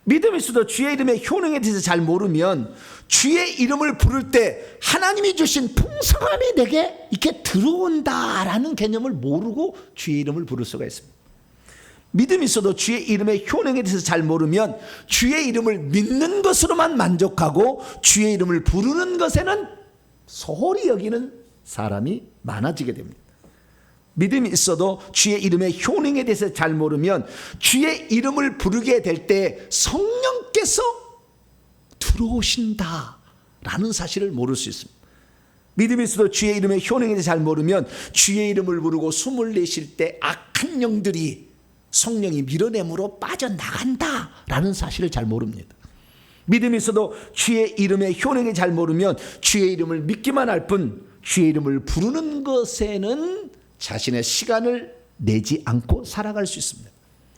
믿음이 있어도 주의 이름의 효능에 대해서 잘 모르면 주의 이름을 부를 때 하나님이 주신 풍성함이 내게 이렇게 들어온다라는 개념을 모르고 주의 이름을 부를 수가 있습니다. 믿음이 있어도 주의 이름의 효능에 대해서 잘 모르면 주의 이름을 믿는 것으로만 만족하고 주의 이름을 부르는 것에는 소홀히 여기는 사람이 많아지게 됩니다. 믿음이 있어도 주의 이름의 효능에 대해서 잘 모르면 주의 이름을 부르게 될 때 성령께서 들어오신다라는 사실을 모를 수 있습니다. 믿음이 있어도 주의 이름의 효능에 대해서 잘 모르면 주의 이름을 부르고 숨을 내쉴 때 악한 영들이 성령이 밀어내므로 빠져나간다라는 사실을 잘 모릅니다. 믿음이 있어도 주의 이름의 효능에 잘 모르면 주의 이름을 믿기만 할 뿐 주의 이름을 부르는 것에는 자신의 시간을 내지 않고 살아갈 수 있습니다.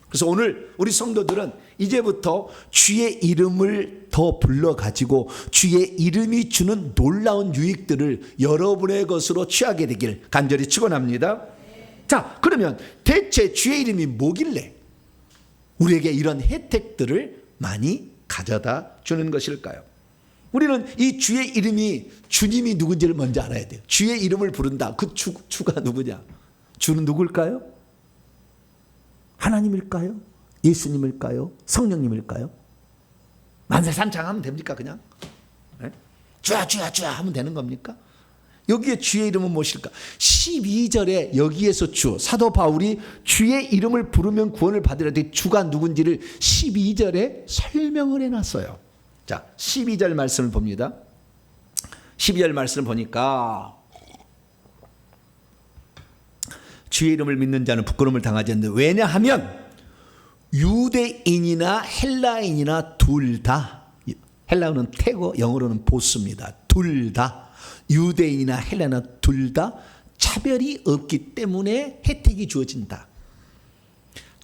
그래서 오늘 우리 성도들은 이제부터 주의 이름을 더 불러가지고 주의 이름이 주는 놀라운 유익들을 여러분의 것으로 취하게 되길 간절히 축원합니다. 자, 그러면 대체 주의 이름이 뭐길래 우리에게 이런 혜택들을 많이 가져다 주는 것일까요? 우리는 이 주의 이름이 주님이 누군지를 먼저 알아야 돼요. 주의 이름을 부른다. 그 주가 누구냐? 주는 누굴까요? 하나님일까요? 예수님일까요? 성령님일까요? 만세산창하면 됩니까? 그냥 네? 주야 주야 주야 하면 되는 겁니까? 여기에 주의 이름은 무엇일까? 12절에 여기에서 사도 바울이 주의 이름을 부르면 구원을 받으라 되 주가 누군지를 12절에 설명을 해놨어요. 자, 12절 말씀을 봅니다. 12절 말씀을 보니까 주의 이름을 믿는 자는 부끄러움을 당하지 않는다. 왜냐하면 유대인이나 헬라인이나 둘 다, 헬라어는 태고, 영어로는 보스입니다. 둘 다, 유대인이나 헬라나 둘 다 차별이 없기 때문에 혜택이 주어진다.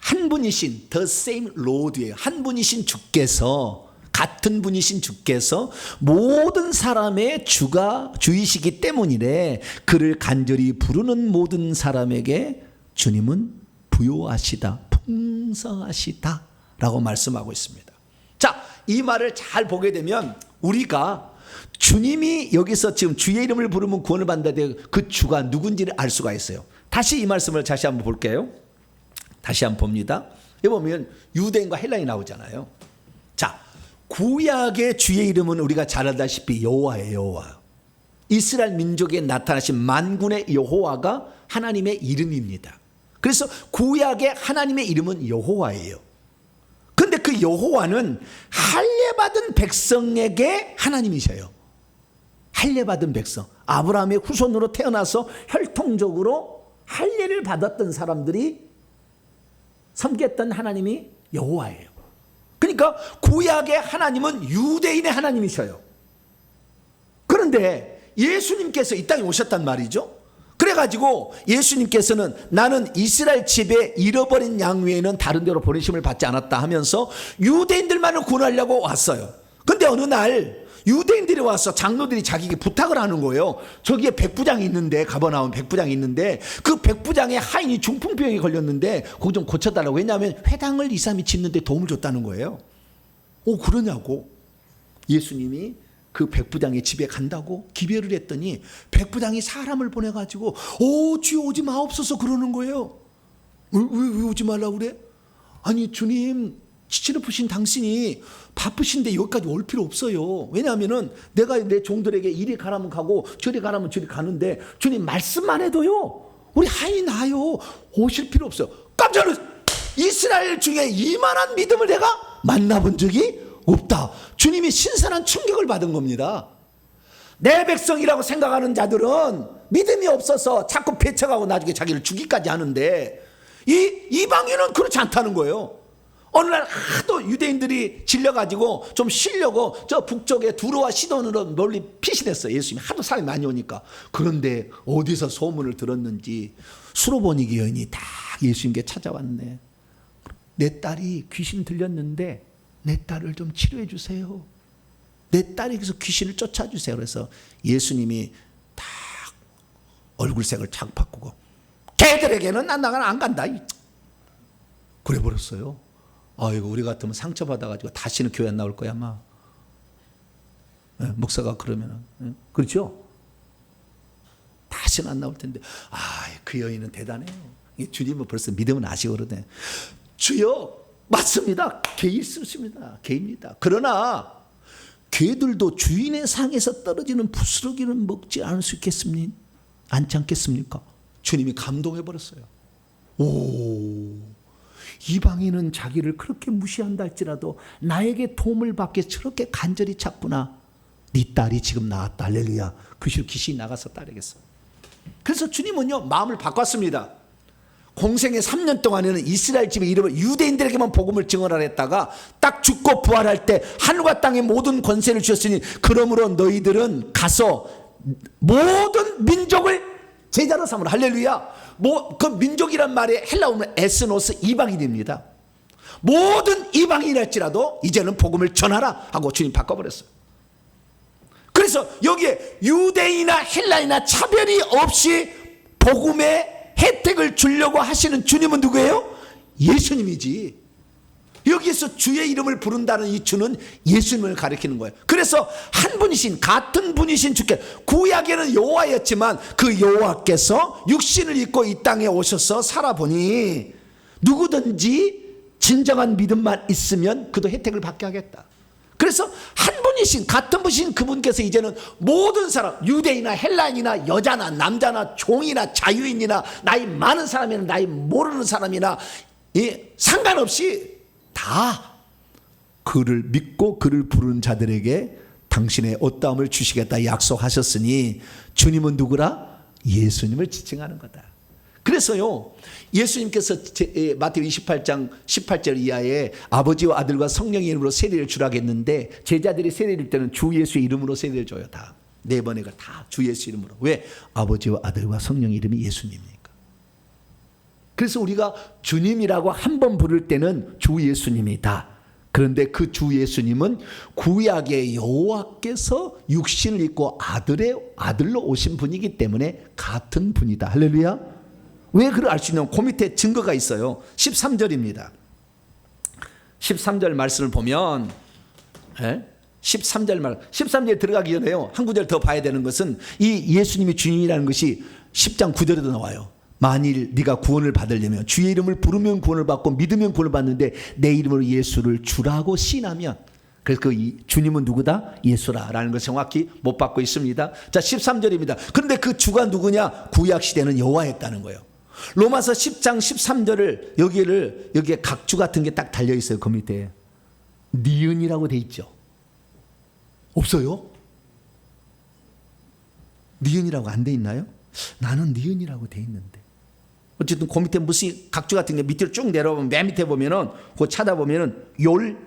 한 분이신 the same Lord예요. 한 분이신 주께서, 같은 분이신 주께서 모든 사람의 주이시기 때문이래. 그를 간절히 부르는 모든 사람에게 주님은 부요하시다, 풍성하시다 라고 말씀하고 있습니다. 자, 이 말을 잘 보게 되면 우리가 주님이 여기서 지금 주의 이름을 부르면 구원을 받는다, 그 주가 누군지를 알 수가 있어요. 다시 이 말씀을 다시 한번 볼게요. 다시 한번 봅니다. 여기 보면 유대인과 헬라인이 나오잖아요. 자, 구약의 주의 이름은 우리가 잘 알다시피 여호와예요. 여호와. 이스라엘 민족에 나타나신 만군의 여호와가 하나님의 이름입니다. 그래서 구약의 하나님의 이름은 여호와예요. 그런데 그 여호와는 할례받은 백성에게 하나님이셔요. 할례받은 백성, 아브라함의 후손으로 태어나서 혈통적으로 할례를 받았던 사람들이 섬겼던 하나님이 여호와예요. 그러니까 구약의 하나님은 유대인의 하나님이셔요. 그런데 예수님께서 이 땅에 오셨단 말이죠. 그래가지고 예수님께서는 나는 이스라엘 집에 잃어버린 양 외에는 다른 데로 보내심을 받지 않았다 하면서 유대인들만을 구원하려고 왔어요. 근데 어느 날 유대인들이 와서 장로들이 자기에게 부탁을 하는 거예요. 저기에 백부장이 있는데, 가버나움 백부장이 있는데 그 백부장의 하인이 중풍병에 걸렸는데 그거 좀 고쳐달라고. 왜냐하면 회당을 이 사람이 짓는데 도움을 줬다는 거예요. 그러냐고. 예수님이 그 백부장의 집에 간다고 기별을 했더니 백부장이 사람을 보내가지고 주여 오지 마옵소서 그러는 거예요. 왜 오지 말라고 그래? 아니 주님, 지체 높으신 당신이 바쁘신데 여기까지 올 필요 없어요. 왜냐하면은 내가 내 종들에게 이리 가라면 가고 저리 가라면 저리 가는데 주님 말씀만 해도요 우리 하이 나요. 오실 필요 없어요. 깜짝 놀랐어요. 이스라엘 중에 이만한 믿음을 내가 만나본 적이 없다. 주님이 신선한 충격을 받은 겁니다. 내 백성이라고 생각하는 자들은 믿음이 없어서 자꾸 배척하고 나중에 자기를 죽이까지 하는데 이 이방인은 그렇지 않다는 거예요. 어느 날 하도 유대인들이 질려가지고 좀 쉬려고 저 북쪽에 두로와 시돈으로 멀리 피신했어요. 예수님이 하도 사람이 많이 오니까. 그런데 어디서 소문을 들었는지 수로보니기 여인이 다 예수님께 찾아왔네. 내 딸이 귀신 들렸는데 내 딸을 좀 치료해 주세요. 내 딸에게서 귀신을 쫓아주세요. 그래서 예수님이 딱 얼굴색을 착 바꾸고 걔들에게는 난 안 간다. 그래 버렸어요. 아이고 우리 같으면 상처받아가지고 다시는 교회 안 나올 거야 아마. 목사가 그러면은 그렇죠? 다시는 안 나올 텐데 그 여인은 대단해요. 주님은 벌써 믿음은 아시거든요. 주여 맞습니다. 개 있으십니다. 개입니다. 그러나 개들도 주인의 상에서 떨어지는 부스러기는 먹지 않을 수 있겠습니까? 않지 않겠습니까? 주님이 감동해 버렸어요. 오, 이방인은 자기를 그렇게 무시한다 할지라도 나에게 도움을 받기 저렇게 간절히 찾구나. 네 딸이 지금 나았다. 할렐루야. 그 시로 귀신이 나가서 딸에게서. 그래서 주님은요 마음을 바꿨습니다. 공생의 3년 동안에는 이스라엘 집의 이름을 유대인들에게만 복음을 증언하라 했다가 딱 죽고 부활할 때 하늘과 땅의 모든 권세를 주셨으니 그러므로 너희들은 가서 모든 민족을 제자로 삼으라. 할렐루야. 그 민족이란 말이 헬라어는 에스노스 이방인입니다. 모든 이방인일지라도 이제는 복음을 전하라 하고 주님 바꿔버렸어요. 그래서 여기에 유대인이나 헬라인이나 차별이 없이 복음의 혜택을 주려고 하시는 주님은 누구예요? 예수님이지. 여기에서 주의 이름을 부른다는 이 주는 예수님을 가리키는 거예요. 그래서 한 분이신 같은 분이신 주께 구약에는 여호와였지만 그 여호와께서 육신을 입고 이 땅에 오셔서 살아보니 누구든지 진정한 믿음만 있으면 그도 혜택을 받게 하겠다. 그래서 한 분이신 같은 분이신 그분께서 이제는 모든 사람 유대인이나 헬라인이나 여자나 남자나 종이나 자유인이나 나이 많은 사람이나 나이 모르는 사람이나 상관없이 다 그를 믿고 그를 부르는 자들에게 당신의 어떠함을 주시겠다 약속하셨으니 주님은 누구라? 예수님을 지칭하는 거다. 그래서요 예수님께서 마태복음 28장 18절 이하에 아버지와 아들과 성령의 이름으로 세례를 주라고 했는데 제자들이 세례를 때는 주 예수의 이름으로 세례를 줘요. 다 4번에가 다 주 예수 이름으로. 왜? 아버지와 아들과 성령의 이름이 예수님이니까. 그래서 우리가 주님이라고 한 번 부를 때는 주 예수님이다. 그런데 그 주 예수님은 구약의 여호와께서 육신을 입고 아들로 오신 분이기 때문에 같은 분이다. 할렐루야. 왜 그걸 알 수 있냐면 그 밑에 증거가 있어요. 13절입니다. 13절 말씀을 보면 13절 들어가기 전에요. 한 구절 더 봐야 되는 것은 이 예수님이 주님이라는 것이 10장 9절에도 나와요. 만일 네가 구원을 받으려면 주의 이름을 부르면 구원을 받고 믿으면 구원을 받는데 내 이름으로 예수를 주라고 시인하면 그래서 그 주님은 누구다? 예수라라는 것을 정확히 못 받고 있습니다. 자 13절입니다. 그런데 그 주가 누구냐? 구약시대는 여호와였다는 거예요. 로마서 10장 13절을 여기에 각주 같은 게 딱 달려있어요. 그 밑에 니은이라고 돼 있죠. 없어요? 니은이라고 안 돼 있나요? 나는 니은이라고 돼 있는데. 어쨌든 그 밑에 무슨 각주 같은 게 밑으로 쭉 내려오면 맨 밑에 보면은 그거 찾아보면은 욥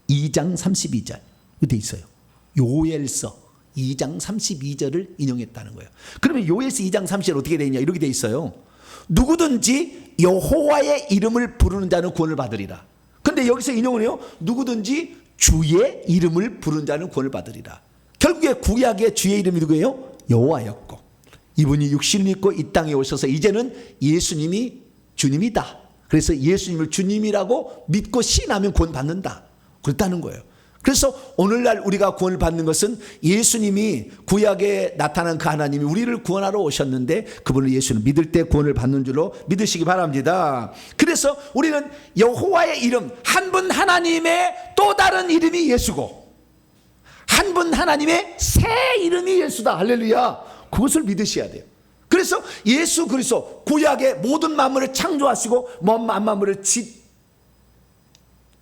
2장 32절 돼 있어요. 요엘서 2장 32절을 인용했다는 거예요. 그러면 요엘서 2장 32절 어떻게 돼 있냐? 이렇게 돼 있어요. 누구든지 여호와의 이름을 부르는 자는 구원을 받으리라. 근데 여기서 인용을 해요. 누구든지 주의 이름을 부르는 자는 구원을 받으리라. 결국에 구약의 주의 이름이 누구예요? 여호와였고 이분이 육신을 입고 이 땅에 오셔서 이제는 예수님이 주님이다. 그래서 예수님을 주님이라고 믿고 신하면 구원 받는다. 그렇다는 거예요. 그래서 오늘날 우리가 구원을 받는 것은 예수님이 구약에 나타난 그 하나님이 우리를 구원하러 오셨는데 그분을 예수는 믿을 때 구원을 받는 줄로 믿으시기 바랍니다. 그래서 우리는 여호와의 이름, 한 분 하나님의 또 다른 이름이 예수고 한 분 하나님의 새 이름이 예수다. 할렐루야. 그것을 믿으셔야 돼요. 그래서 예수 그리스도 구약의 모든 만물을 창조하시고 먼 만물을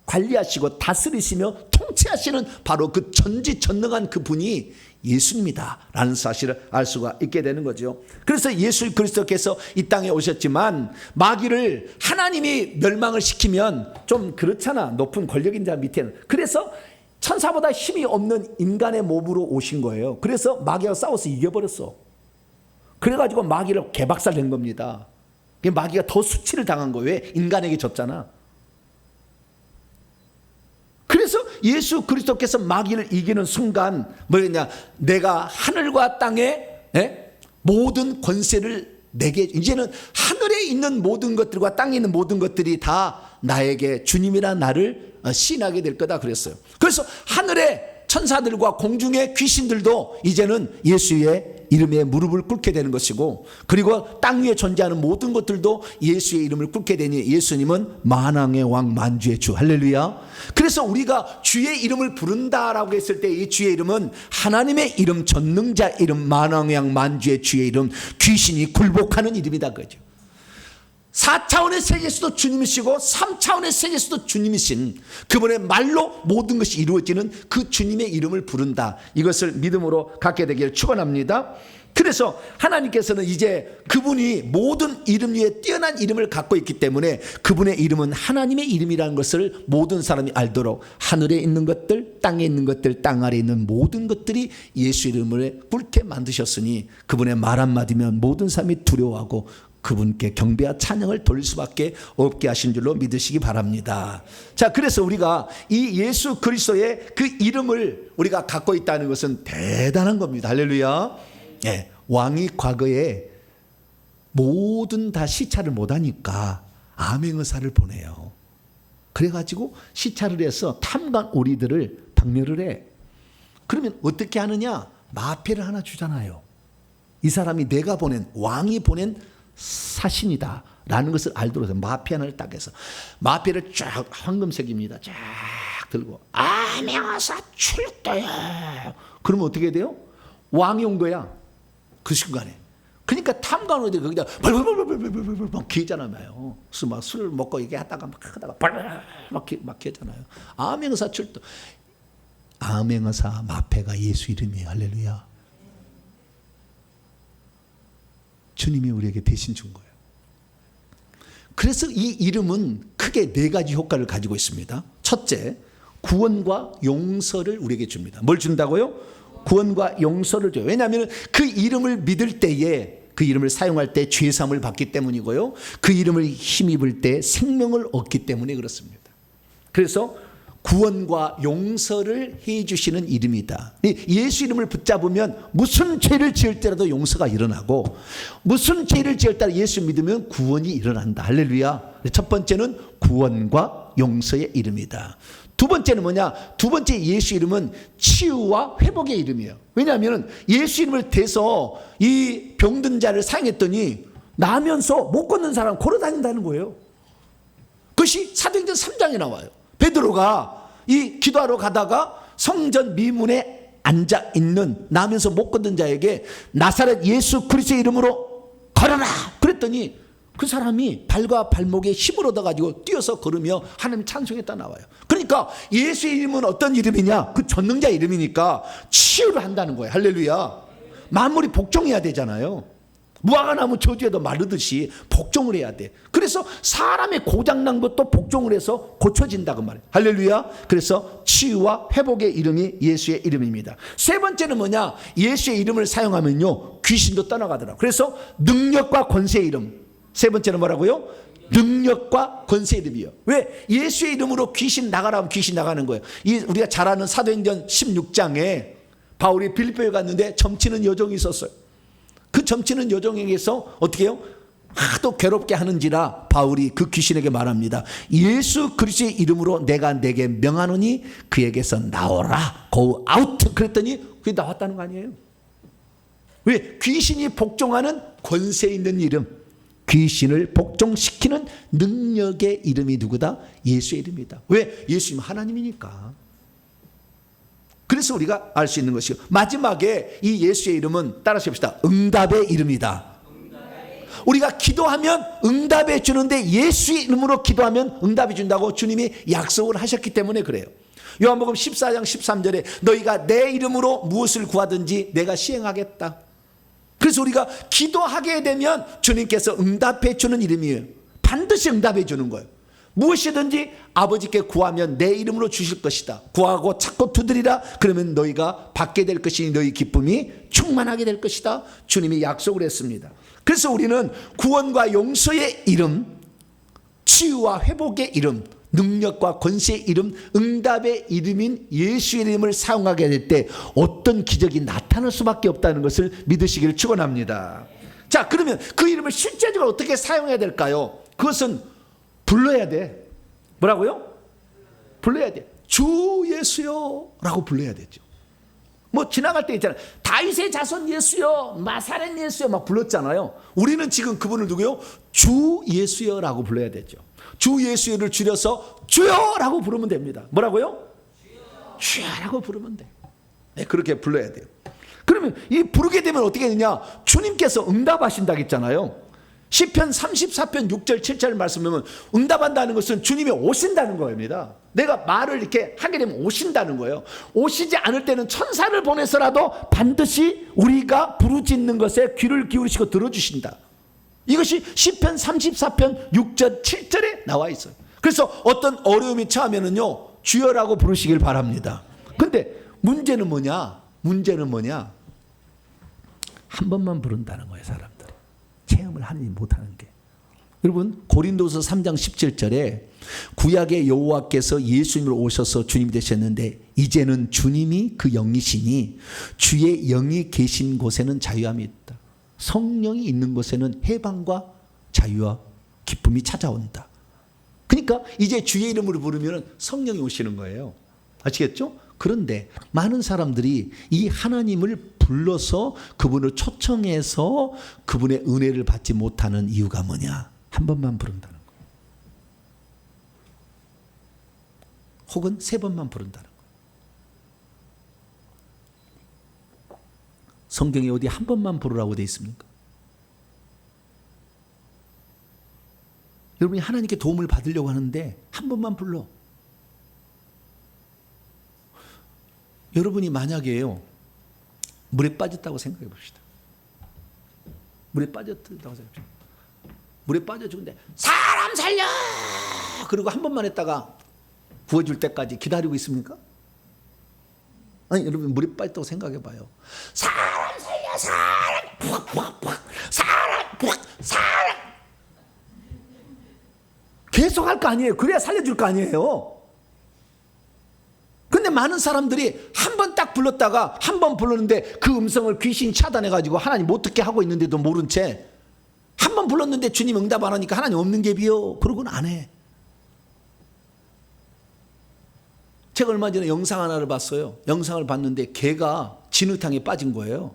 관리하시고 다스리시며 통치하시는 바로 그 전지전능한 그분이 예수님이다 라는 사실을 알 수가 있게 되는 거죠. 그래서 예수 그리스도께서 이 땅에 오셨지만 마귀를 하나님이 멸망을 시키면 좀 그렇잖아. 높은 권력인 자 밑에는. 그래서 천사보다 힘이 없는 인간의 몸으로 오신 거예요. 그래서 마귀와 싸워서 이겨버렸어. 그래가지고 마귀를 개박살 낸 겁니다. 마귀가 더 수치를 당한 거예요. 왜? 인간에게 졌잖아. 그래서 예수 그리스도께서 마귀를 이기는 순간 뭐였냐? 내가 하늘과 땅의 모든 권세를 내게, 이제는 하늘에 있는 모든 것들과 땅에 있는 모든 것들이 다 나에게 주님이라 나를 시인하게 될 거다 그랬어요. 그래서 하늘의 천사들과 공중의 귀신들도 이제는 예수의 이름에 무릎을 꿇게 되는 것이고, 그리고 땅 위에 존재하는 모든 것들도 예수의 이름을 꿇게 되니 예수님은 만왕의 왕 만주의 주. 할렐루야. 그래서 우리가 주의 이름을 부른다라고 했을 때 이 주의 이름은 하나님의 이름, 전능자 이름, 만왕의 왕 만주의 주의 이름, 귀신이 굴복하는 이름이다 그죠. 4차원의 세계에서도 주님이시고 3차원의 세계에서도 주님이신 그분의 말로 모든 것이 이루어지는 그 주님의 이름을 부른다. 이것을 믿음으로 갖게 되기를 축원합니다. 그래서 하나님께서는 이제 그분이 모든 이름 위에 뛰어난 이름을 갖고 있기 때문에 그분의 이름은 하나님의 이름이라는 것을 모든 사람이 알도록 하늘에 있는 것들, 땅에 있는 것들, 땅 아래에 있는 모든 것들이 예수 이름을 꿇게 만드셨으니 그분의 말 한마디면 모든 사람이 두려워하고 그분께 경배와 찬양을 돌릴 수밖에 없게 하신 줄로 믿으시기 바랍니다. 자, 그래서 우리가 이 예수 그리스도의 그 이름을 우리가 갖고 있다는 것은 대단한 겁니다. 할렐루야. 예, 왕이 과거에 모든 다 시찰을 못하니까 암행의사를 보내요. 그래가지고 시찰을 해서 탐관 오리들을 박멸을 해. 그러면 어떻게 하느냐? 마패를 하나 주잖아요. 이 사람이 내가 보낸, 왕이 보낸 사신이다 라는 것을 알도록 마패 하나를 딱 해서 마패를 쫙, 황금색입니다, 쫙 들고 암행하사 출도해. 그러면 어떻게 돼요? 왕이 온 거야 그 순간에. 그러니까 탐관오들 거기다 벌벌벌벌벌벌벌 막 기잖아요. 그래서 막 술을 먹고 이게 하다가 막 하다가 막 기잖아요. 암행하사 출도. 암행하사 마패가 예수 이름이에요. 할렐루야. 주님이 우리에게 대신 준 거예요. 그래서 이 이름은 크게 네 가지 효과를 가지고 있습니다. 첫째, 구원과 용서를 우리에게 줍니다. 뭘 준다고요? 구원과 용서를 줘요. 왜냐하면 그 이름을 믿을 때에, 그 이름을 사용할 때 죄사함을 받기 때문이고요, 그 이름을 힘입을 때 생명을 얻기 때문에 그렇습니다. 그래서 구원과 용서를 해주시는 이름이다. 예수 이름을 붙잡으면 무슨 죄를 지을 때라도 용서가 일어나고, 무슨 죄를 지을 때라도 예수 믿으면 구원이 일어난다. 할렐루야. 첫 번째는 구원과 용서의 이름이다. 두 번째는 뭐냐? 두 번째 예수 이름은 치유와 회복의 이름이에요. 왜냐하면 예수 이름을 대서 이 병든 자를 사용했더니 나면서 못 걷는 사람 걸어 다닌다는 거예요. 그것이 사도행전 3장에 나와요. 베드로가 이 기도하러 가다가 성전 미문에 앉아 있는 나면서 못 걷는 자에게 나사렛 예수 그리스도의 이름으로 걸어라 그랬더니 그 사람이 발과 발목에 힘을 얻어가지고 뛰어서 걸으며 하나님 찬송했다 나와요. 그러니까 예수의 이름은 어떤 이름이냐? 그 전능자 이름이니까 치유를 한다는 거예요. 할렐루야. 만물이 복종해야 되잖아요. 무화과나무 저주에도 마르듯이 복종을 해야 돼. 그래서 사람의 고장난 것도 복종을 해서 고쳐진다고 말이에요. 할렐루야. 그래서 치유와 회복의 이름이 예수의 이름입니다. 세 번째는 뭐냐? 예수의 이름을 사용하면요 귀신도 떠나가더라고요. 그래서 능력과 권세의 이름. 세 번째는 뭐라고요? 능력과 권세의 이름이요. 왜? 예수의 이름으로 귀신 나가라 하면 귀신 나가는 거예요. 우리가 잘 아는 사도행전 16장에 바울이 빌립보에 갔는데 점치는 여종이 있었어요. 그 점치는 여종에게서 어떻게 해요? 하도 괴롭게 하는지라 바울이 그 귀신에게 말합니다. 예수 그리스도의 이름으로 내가 내게 명하노니 그에게서 나오라. Go out. 그랬더니 그게 나왔다는 거 아니에요? 왜? 귀신이 복종하는 권세 있는 이름, 귀신을 복종시키는 능력의 이름이 누구다? 예수의 이름이다. 왜? 예수님 하나님이니까. 그래서 우리가 알 수 있는 것이요, 마지막에 이 예수의 이름은 따라서 합시다. 응답의 이름이다. 우리가 기도하면 응답해 주는데 예수의 이름으로 기도하면 응답해 준다고 주님이 약속을 하셨기 때문에 그래요. 요한복음 14장 13절에 너희가 내 이름으로 무엇을 구하든지 내가 시행하겠다. 그래서 우리가 기도하게 되면 주님께서 응답해 주는 이름이에요. 반드시 응답해 주는 거예요. 무엇이든지 아버지께 구하면 내 이름으로 주실 것이다. 구하고 찾고 두드리라. 그러면 너희가 받게 될 것이니 너희 기쁨이 충만하게 될 것이다. 주님이 약속을 했습니다. 그래서 우리는 구원과 용서의 이름, 치유와 회복의 이름, 능력과 권세의 이름, 응답의 이름인 예수의 이름을 사용하게 될 때 어떤 기적이 나타날 수밖에 없다는 것을 믿으시기를 축원합니다. 자, 그러면 그 이름을 실제적으로 어떻게 사용해야 될까요? 그것은 불러야 돼. 뭐라고요? 불러야 돼. 주 예수요 라고 불러야 되죠. 뭐 지나갈 때 있잖아요. 다윗의 자손 예수요, 나사렛 예수요 막 불렀잖아요. 우리는 지금 그분을 누구요? 주 예수요 라고 불러야 되죠. 주 예수를 줄여서 주여라고 부르면 됩니다. 뭐라고요? 주여라고 부르면 돼. 네, 그렇게 불러야 돼요. 그러면 이 부르게 되면 어떻게 되냐? 주님께서 응답하신다고 했잖아요. 시편 34편 6절 7절 말씀하면 응답한다는 것은 주님이 오신다는 겁니다. 내가 말을 이렇게 하게 되면 오신다는 거예요. 오시지 않을 때는 천사를 보내서라도 반드시 우리가 부르짖는 것에 귀를 기울이시고 들어주신다. 이것이 시편 34편 6절 7절에 나와 있어요. 그래서 어떤 어려움이 처하면은요, 주여라고 부르시길 바랍니다. 근데 문제는 뭐냐? 한 번만 부른다는 거예요, 사람들이. 체험을 하느니 못하는 게. 여러분, 고린도서 3장 17절에 구약의 여호와께서 예수님으로 오셔서 주님이 되셨는데 이제는 주님이 그 영이시니 주의 영이 계신 곳에는 자유함이 있다. 성령이 있는 곳에는 해방과 자유와 기쁨이 찾아온다. 그러니까 이제 주의 이름으로 부르면 성령이 오시는 거예요. 아시겠죠? 그런데 많은 사람들이 이 하나님을 불러서 그분을 초청해서 그분의 은혜를 받지 못하는 이유가 뭐냐? 한 번만 부른다는 거예요. 혹은 세 번만 부른다는 거예요. 성경에 어디 한 번만 부르라고 되어 있습니까? 여러분이 하나님께 도움을 받으려고 하는데 한 번만 불러. 여러분이 만약에요, 물에 빠졌다고 생각해 봅시다. 물에 빠졌다고 생각해 봅시다. 물에 빠져 죽는데 사람 살려! 그리고 한 번만 했다가 구해줄 때까지 기다리고 있습니까? 아니, 여러분 물에 빠졌다고 생각해 봐요. 사람 살려! 사람! 계속 할 거 아니에요. 그래야 살려줄 거 아니에요. 근데 많은 사람들이 한 번 딱 불렀다가 한 번 불렀는데 그 음성을 귀신이 차단해가지고 하나님 못 듣게 하고 있는데도 모른 채 한 번 불렀는데 주님 응답 안 하니까 하나님 없는 게 비요. 그러고는 안 해. 제가 얼마 전에 영상 하나를 봤어요. 영상을 봤는데 개가 진흙탕에 빠진 거예요.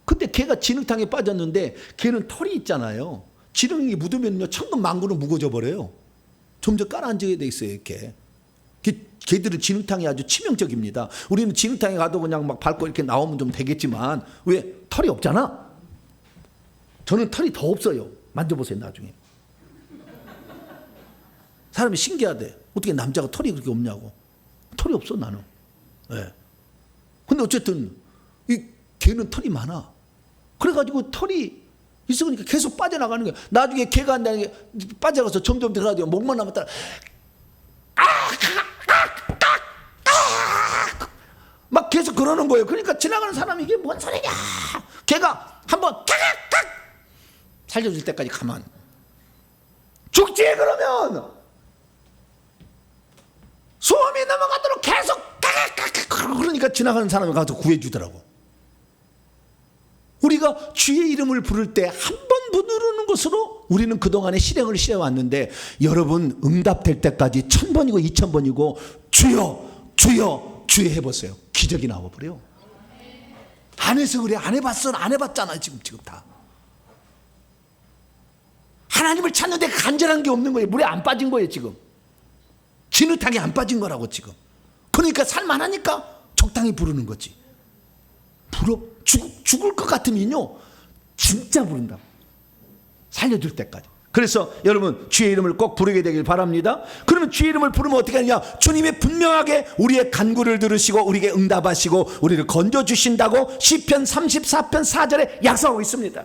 근데 개가 진흙탕에 빠졌는데 개는 털이 있잖아요. 지렁이 묻으면요, 천근 만근으로 묵어져 버려요. 점점 깔아앉게 돼 있어요, 이렇게. 개들은 진흙탕이 아주 치명적입니다. 우리는 진흙탕에 가도 그냥 막 밟고 이렇게 나오면 좀 되겠지만, 왜? 털이 없잖아? 저는 털이 더 없어요. 만져보세요, 나중에. 사람이 신기하대. 어떻게 남자가 털이 그렇게 없냐고. 털이 없어, 나는. 네. 근데 어쨌든, 이 개는 털이 많아. 그래가지고 털이 있으니까 계속 빠져나가는 거야. 나중에 개가 빠져가서 점점 들어가서 목만 남았다. 막 계속 그러는 거예요. 그러니까 지나가는 사람이 이게 뭔 소리냐. 개가 한번 살려줄 때까지 가만. 죽지 그러면. 소음이 넘어가도록 계속 그러니까 지나가는 사람이 가서 구해주더라고. 우리가 주의 이름을 부를 때 한 번 부르는 것으로 우리는 그동안에 실행을 시해왔는데, 여러분 응답될 때까지 1000번이고 2000번이고 주여 주여 주여 해보세요. 기적이 나와버려. 안 해서 그래. 안 해봤어. 안 해봤잖아. 지금 다 하나님을 찾는데 간절한 게 없는 거예요. 물에 안 빠진 거예요. 지금 진흙탕에 안 빠진 거라고. 지금 그러니까 살만하니까 적당히 부르는 거지. 죽을 것 같으면요 진짜 부른다. 살려줄 때까지. 그래서 여러분 주의 이름을 꼭 부르게 되길 바랍니다. 그러면 주의 이름을 부르면 어떻게 하느냐? 주님이 분명하게 우리의 간구를 들으시고 우리에게 응답하시고 우리를 건져주신다고 시편 34편 4절에 약속하고 있습니다.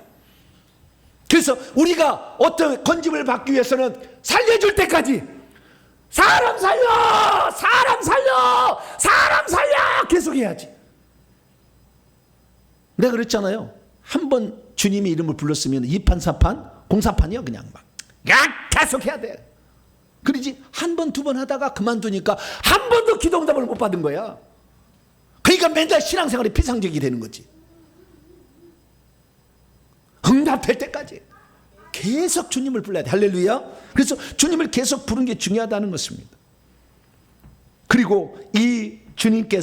그래서 우리가 어떤 건짐을 받기 위해서는 살려줄 때까지 사람 살려 사람 살려 사람 살려 계속 해야지. 내가 그랬잖아요. 한 번 주님의 이름을 불렀으면 2판 4판 공사판이요. 그냥 막 계속 해야 돼. 그러지 한 번 두 번 하다가 그만두니까 한 번도 기도응답을 못 받은 거야. 그러니까 맨날 신앙생활이 피상적이 되는 거지. 응답될 때까지 계속 주님을 불러야 돼. 할렐루야. 그래서 주님을 계속 부르는 게 중요하다는 것입니다. 그리고 이 주님께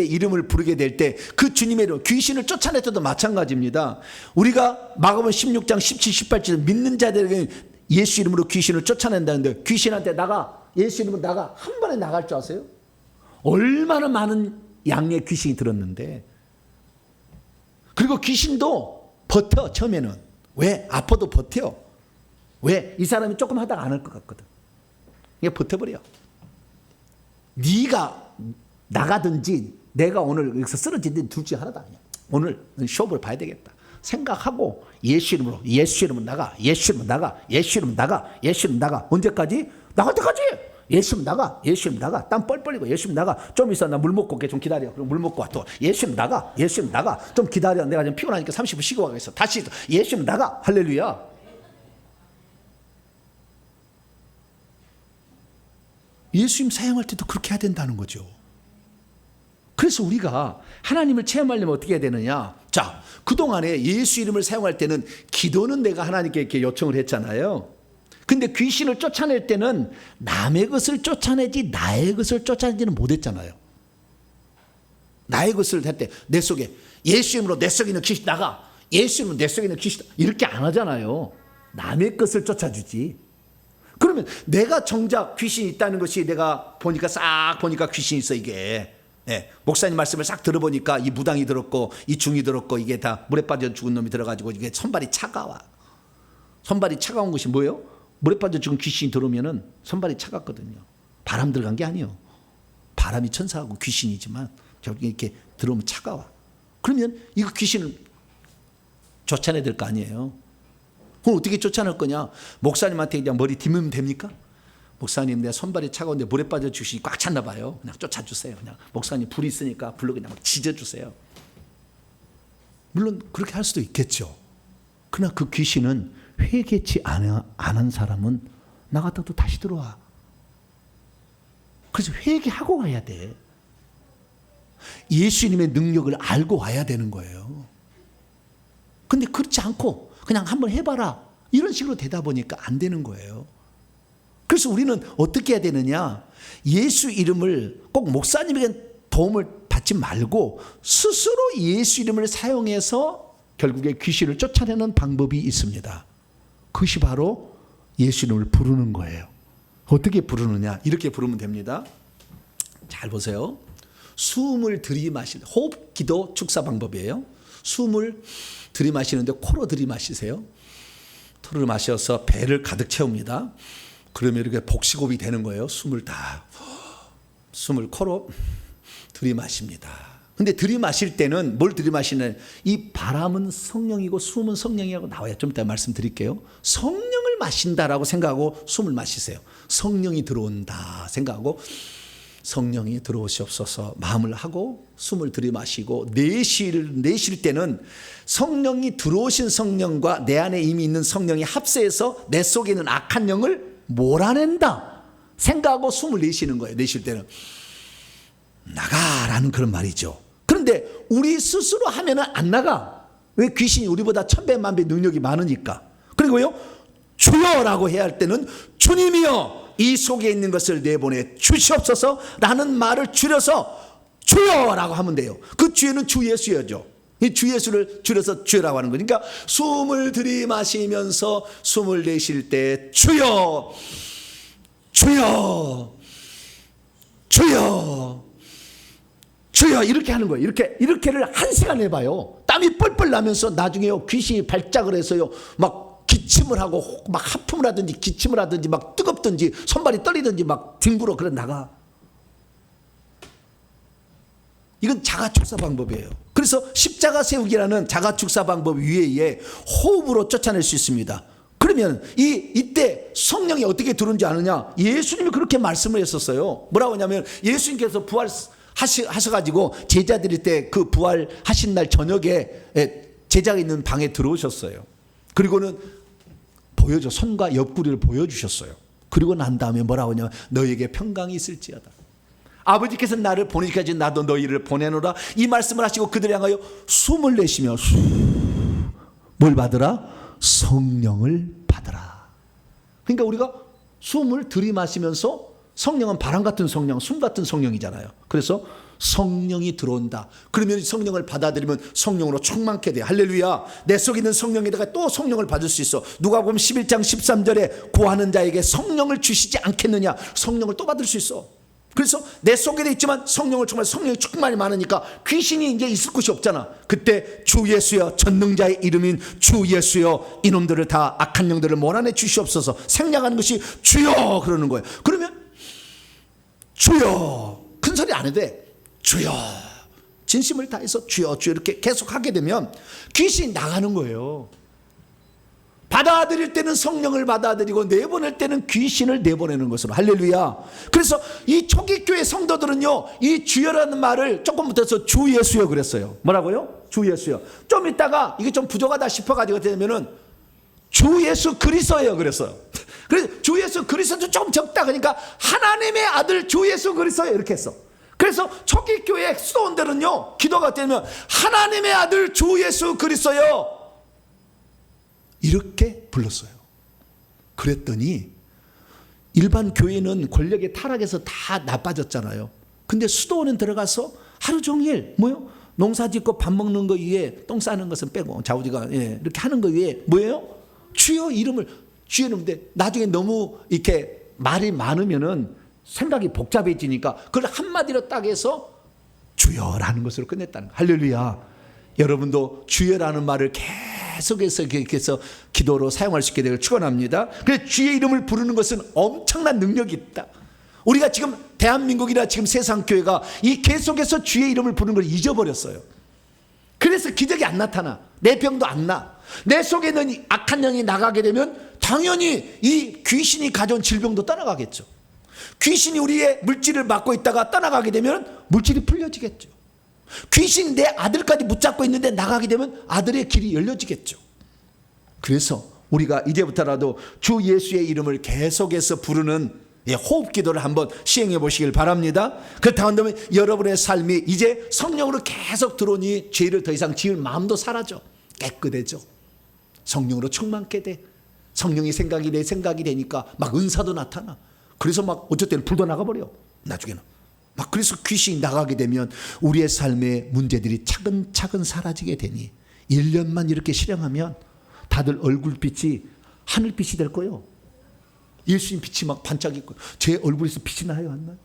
이름을 부르게 될 때 그 주님의 이름, 귀신을 쫓아낼 때도 마찬가지입니다. 우리가 마가복음 16장 17, 18절 믿는 자들에게 예수 이름으로 귀신을 쫓아낸다는데, 귀신한테 나가, 예수 이름으로 나가, 한 번에 나갈 줄 아세요? 얼마나 많은 양의 귀신이 들었는데. 그리고 귀신도 버텨. 처음에는 왜? 아파도 버텨. 왜? 이 사람이 조금 하다가 안 할 것 같거든. 이게 버텨버려. 네가 나가든지 내가 오늘 여기서 쓰러지든지 둘 중에 하나다. 오늘 쇼부를 봐야 되겠다 생각하고 예수 이름으로 나가, 예수 이름으로 나가, 예수 이름으로 나가, 예수 이름으로 나가. 언제까지? 나갈 때까지. 예수 이름으로 나가, 예수 이름으로 나가. 땀 뻘 흘리고 예수 이름으로 나가. 좀 있어 나 물 먹고 올게. 좀 기다려. 그럼 물 먹고 와. 또 예수 이름으로 나가, 예수 이름으로 나가. 좀 기다려. 내가 좀 피곤하니까 30분 쉬고 와겠어. 다시 예수 이름으로 나가. 할렐루야. 예수님 사용할 때도 그렇게 해야 된다는 거죠. 그래서 우리가 하나님을 체험하려면 어떻게 해야 되느냐? 자, 그동안에 예수 이름을 사용할 때는 기도는 내가 하나님께 이렇게 요청을 했잖아요. 근데 귀신을 쫓아낼 때는 남의 것을 쫓아내지 나의 것을 쫓아내지는 못했잖아요. 나의 것을 할 때 내 속에 예수 이름으로 내 속에 있는 귀신 나가, 예수 이름으로 내 속에 있는 귀신 이렇게 안 하잖아요. 남의 것을 쫓아주지. 그러면 내가 정작 귀신이 있다는 것이 내가 보니까 싹 보니까 귀신이 있어. 이게 목사님 말씀을 싹 들어보니까 이 무당이 들었고 이 중이 들었고 이게 다 물에 빠져 죽은 놈이 들어가지고 이게 손발이 차가워. 손발이 차가운 것이 뭐예요? 물에 빠져 죽은 귀신이 들어오면은 손발이 차갑거든요. 바람 들어간 게 아니에요. 바람이 천사하고 귀신이지만 저기 이렇게 들어오면 차가워. 그러면 이거 귀신을 쫓아내야 될 거 아니에요. 그럼 어떻게 쫓아낼 거냐? 목사님한테 그냥 머리 디으면 됩니까? 목사님 내 손발이 차가운데 물에 빠져 주시니 꽉 찼나 봐요. 그냥 쫓아주세요. 그냥 목사님 불이 있으니까 불로 그냥 막 지져주세요. 물론 그렇게 할 수도 있겠죠. 그러나 그 귀신은 회개치 않은 사람은 나갔다도 다시 들어와. 그래서 회개하고 와야 돼. 예수님의 능력을 알고 와야 되는 거예요. 근데 그렇지 않고 그냥 한번 해봐라 이런 식으로 되다 보니까 안 되는 거예요. 그래서 우리는 어떻게 해야 되느냐? 예수 이름을 꼭 목사님에게 도움을 받지 말고 스스로 예수 이름을 사용해서 결국에 귀신을 쫓아내는 방법이 있습니다. 그것이 바로 예수 이름을 부르는 거예요. 어떻게 부르느냐? 이렇게 부르면 됩니다. 잘 보세요. 숨을 들이마시는 호흡 기도 축사 방법이에요. 숨을 들이마시는데 코로 들이마시세요. 코로 마셔서 배를 가득 채웁니다. 그러면 이렇게 복식호흡이 되는 거예요. 숨을 코로 들이마십니다. 근데 들이마실 때는 뭘 들이마시는? 이 바람은 성령이고 숨은 성령이라고 나와요. 좀 이따 말씀드릴게요. 성령을 마신다라고 생각하고 숨을 마시세요. 성령이 들어온다 생각하고 성령이 들어오시옵소서 마음을 하고 숨을 들이마시고 내쉴 때는 성령이 들어오신 성령과 내 안에 이미 있는 성령이 합세해서 내 속에 있는 악한 영을 몰아낸다 생각하고 숨을 내쉬는 거예요. 내쉴 때는 나가라는 그런 말이죠. 그런데 우리 스스로 하면은 안 나가. 왜? 귀신이 우리보다 1000배, 1000배 능력이 많으니까. 그리고요, 주여라고 해야 할 때는 주님이여 이 속에 있는 것을 내보내 주시옵소서 라는 말을 줄여서 주여라고 하면 돼요. 그 주여는 주 예수여죠. 이 주 예수를 줄여서 주여라고 하는 거니까, 숨을 들이마시면서 숨을 내쉴 때 주여, 주여, 주여, 주여 이렇게 하는 거예요. 이렇게를 1시간 해봐요. 땀이 뻘뻘 나면서 나중에요, 귀신이 발작을 해서요, 막 기침을 하고 막 하품을 하든지 기침을 하든지 막 뜨겁든지 손발이 떨리든지 막 뒹굴어 그래 나가. 이건 자가축사 방법이에요. 그래서 십자가 세우기라는 자가축사 방법 위에 호흡으로 쫓아낼 수 있습니다. 그러면 이때 성령이 어떻게 들어오는지 아느냐? 예수님이 그렇게 말씀을 했었어요. 뭐라고 하냐면, 예수님께서 부활하셔가지고 제자들이 때 그 부활하신 날 저녁에 제자가 있는 방에 들어오셨어요. 그리고는 손과 옆구리를 보여주셨어요. 그리고 난 다음에 뭐라고 하냐면, 너에게 평강이 있을지어다. 아버지께서 나를 보내기까지 나도 너희를 보내노라. 이 말씀을 하시고 그들을 향하여 숨을 내쉬며 뭘 받으라? 성령을 받으라. 그러니까 우리가 숨을 들이마시면서, 성령은 바람 같은 성령, 숨 같은 성령이잖아요. 그래서 성령이 들어온다. 그러면 성령을 받아들이면 성령으로 충만케 돼. 할렐루야. 내 속에 있는 성령에다가 또 성령을 받을 수 있어. 누가복음 11장 13절에 구하는 자에게 성령을 주시지 않겠느냐. 성령을 또 받을 수 있어. 그래서 내 속에도 있지만 성령을 정말 성령이 충만히 많으니까 귀신이 이제 있을 곳이 없잖아. 그때 주 예수여, 전능자의 이름인 주 예수여, 이놈들을 다 악한 영들을 몰아내 주시옵소서. 생략하는 것이 주여 그러는 거예요. 그러면 주여, 큰 소리 안 해도 돼. 주여, 진심을 다해서 주여 주여 이렇게 계속 하게 되면 귀신이 나가는 거예요. 받아들일 때는 성령을 받아들이고 내보낼 때는 귀신을 내보내는 것으로. 할렐루야. 그래서 이 초기교회 성도들은요, 이 주여라는 말을 조금 붙여서 주 예수여 그랬어요. 뭐라고요? 주 예수여. 좀 있다가 이게 좀 부족하다 싶어가지고 되면은 주 예수 그리스도예요 그랬어요. 그래서 주 예수 그리스도 좀 적다 그러니까 하나님의 아들 주 예수 그리스도예요 이렇게 했어. 그래서 초기교회 수도원들은요, 기도가 되면 하나님의 아들 주 예수 그리스도요 이렇게 불렀어요. 그랬더니 일반 교회는 권력의 타락에서 다 나빠졌잖아요. 근데 수도원은 들어가서 하루 종일 뭐요? 농사 짓고 밥 먹는 거 위에 똥 싸는 것은 빼고 자우지가 이렇게 하는 거 위에 뭐예요? 주여 이름을, 주여 이름인데 나중에 너무 이렇게 말이 많으면은 생각이 복잡해지니까 그걸 한마디로 딱 해서 주여라는 것으로 끝냈다는 거예요. 할렐루야. 여러분도 주여라는 말을 계속해서 기도로 사용할 수 있게 되길 축원합니다. 그래서 주의 이름을 부르는 것은 엄청난 능력이 있다. 우리가 지금 대한민국이나 지금 세상 교회가 이 계속해서 주의 이름을 부르는 걸 잊어버렸어요. 그래서 기적이 안 나타나. 내 병도 안 나. 내 속에 있는 악한 영이 나가게 되면 당연히 이 귀신이 가져온 질병도 떠나가겠죠. 귀신이 우리의 물질을 맡고 있다가 떠나가게 되면 물질이 풀려지겠죠. 귀신이 내 아들까지 붙잡고 있는데 나가게 되면 아들의 길이 열려지겠죠. 그래서 우리가 이제부터라도 주 예수의 이름을 계속해서 부르는 호흡 기도를 한번 시행해 보시길 바랍니다. 그렇다면 여러분의 삶이 이제 성령으로 계속 들어오니 죄를 더 이상 지을 마음도 사라져. 깨끗해져. 성령으로 충만케 돼. 성령의 생각이 내 생각이 되니까 막 은사도 나타나. 그래서 막 어쩔 때는 불도 나가버려. 나중에는 막 그래서 귀신이 나가게 되면 우리의 삶의 문제들이 차근차근 사라지게 되니 1년만 이렇게 실행하면 다들 얼굴빛이 하늘빛이 될 거예요. 예수님 빛이 막 반짝일 거예요. 제 얼굴에서 빛이 나요, 안 나요?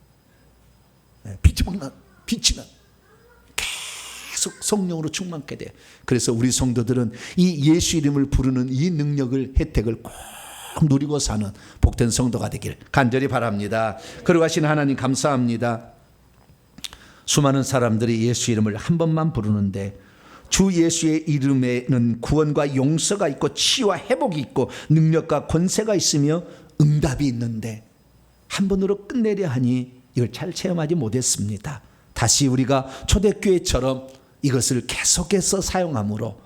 네, 빛이 막 나, 빛이 나. 계속 성령으로 충만케 돼. 그래서 우리 성도들은 이 예수 이름을 부르는 이 능력을, 혜택을 꼭 누리고 사는 복된 성도가 되길 간절히 바랍니다. 거룩하신 하나님 감사합니다. 수많은 사람들이 예수 이름을 한 번만 부르는데 주 예수의 이름에는 구원과 용서가 있고 치유와 회복이 있고 능력과 권세가 있으며 응답이 있는데 한 번으로 끝내려 하니 이걸 잘 체험하지 못했습니다. 다시 우리가 초대교회처럼 이것을 계속해서 사용함으로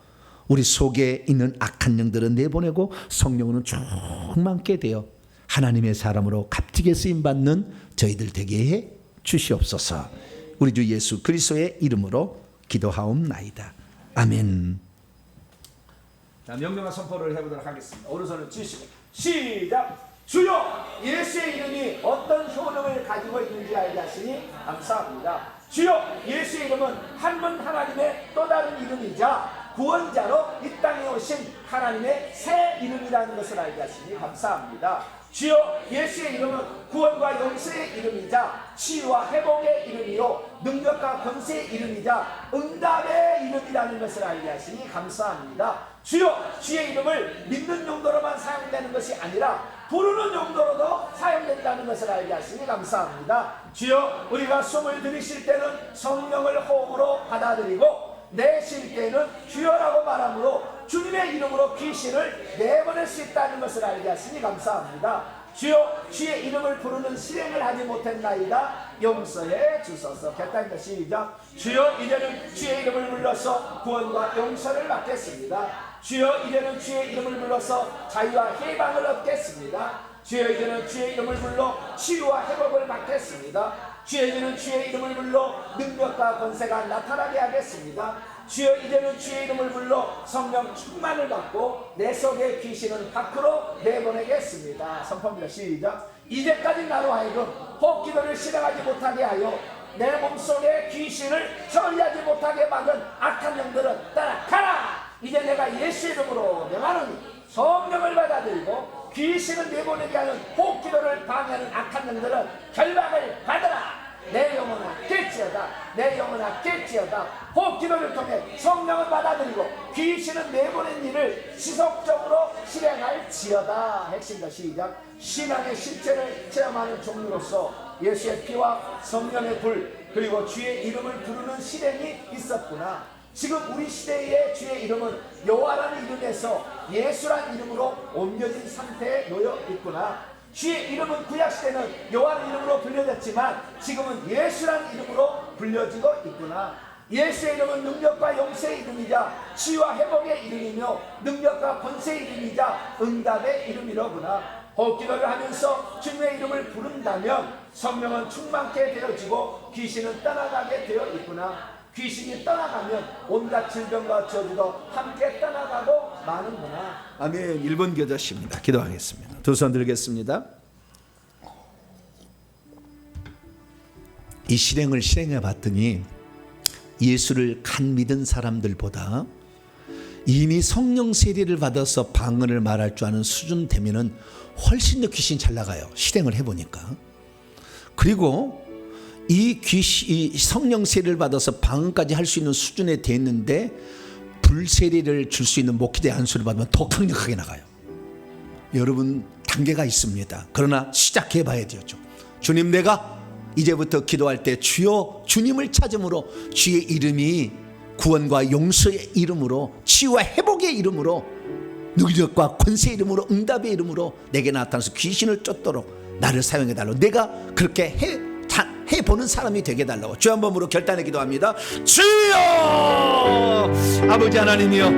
우리 속에 있는 악한 영들은 내보내고 성령으로 충만케 되어 하나님의 사람으로 값지게 쓰임받는 저희들 되게 해 주시옵소서. 우리 주 예수 그리스도의 이름으로 기도하옵나이다. 아멘. 자, 명령과 선포를 해보도록 하겠습니다. 오른손을 쥐시고 시작. 주여, 예수의 이름이 어떤 효능을 가지고 있는지 알게 하시니 감사합니다. 주여, 예수의 이름은 한 분 하나님의 또 다른 이름이자 구원자로 이 땅에 오신 하나님의 새 이름이라는 것을 알게 하시니 감사합니다. 주여, 예수의 이름은 구원과 용서의 이름이자 치유와 회복의 이름이요 능력과 권세의 이름이자 응답의 이름이라는 것을 알게 하시니 감사합니다. 주여, 주의 이름을 믿는 용도로만 사용되는 것이 아니라 부르는 용도로도 사용된다는 것을 알게 하시니 감사합니다. 주여, 우리가 숨을 들이쉴 때는 성령을 호흡으로 받아들이고 내쉴 때는 주여라고 말함으로 주님의 이름으로 귀신을 내보낼 수 있다는 것을 알게 하시니 감사합니다. 주여, 주의 이름을 부르는 실행을 하지 못했나이다 용서해 주소서. 결단입니다. 시작. 주여, 이제는 주의 이름을 불러서 구원과 용서를 받겠습니다. 주여, 이제는 주의 이름을 불러서 자유와 해방을 얻겠습니다. 주여, 이제는 주의 이름을 불러 치유와 회복을 받겠습니다. 주여, 이제는 주의 이름을 불러 능력과 권세가 나타나게 하겠습니다. 주여, 이제는 주의 이름을 불러 성령 충만을 받고 내 속의 귀신은 밖으로 내보내겠습니다. 선포합니다. 시작. 이제까지 나로 하여금 호흡기도를 실행하지 못하게 하여 내 몸속에 귀신을 처리하지 못하게 막은 악한 영들은 따라가라. 이제 내가 예수 이름으로 명하노니 성령을 받아들이고 귀신을 내보내게 하는 호흡기도를 방해하는 악한 영들은 결박을 받아라. 내 영혼아 깰지어다. 내 영혼아 깰지어다. 호흡기도를 통해 성령을 받아들이고 귀신을 내보낸 일을 지속적으로 실행할지어다. 핵심과 시작. 신앙의 실체를 체험하는 종류로서 예수의 피와 성령의 불 그리고 주의 이름을 부르는 실행이 있었구나. 지금 우리 시대의 주의 이름은 여호와라는 이름에서 예수란 이름으로 옮겨진 상태에 놓여 있구나. 주의 이름은 구약시대는 여호와의 이름으로 불려졌지만 지금은 예수란 이름으로 불려지고 있구나. 예수의 이름은 능력과 용서의 이름이자 치유와 회복의 이름이며 능력과 권세의 이름이자 응답의 이름이로구나. 호흡기도를 하면서 주님의 이름을 부른다면 성령은 충만케 되어지고 귀신은 떠나가게 되어 있구나. 귀신이 떠나가면 온갖 질병과 저주도 함께 떠나가고 마는구나. 아멘. 1번 교자십니다. 기도하겠습니다. 두 손 들겠습니다. 이 실행을 실행해 봤더니 예수를 간 믿은 사람들보다 이미 성령 세례를 받아서 방언을 말할 줄 아는 수준 되면은 훨씬 더 귀신이 잘 나가요. 실행을 해보니까. 그리고 이 성령 세례를 받아서 방언까지 할 수 있는 수준에 됐는데 불세례를 줄 수 있는 목기대 안수를 받으면 더 강력하게 나가요. 여러분 단계가 있습니다. 그러나 시작해 봐야 되죠. 주님, 내가 이제부터 기도할 때 주여 주님을 찾음으로 주의 이름이 구원과 용서의 이름으로 치유와 회복의 이름으로 능력과 권세의 이름으로 응답의 이름으로 내게 나타나서 귀신을 쫓도록 나를 사용해달라고 내가 그렇게 해보는 사람이 되게 해달라고 주 한 번으로 결단해 기도합니다. 주여 아버지 하나님이여,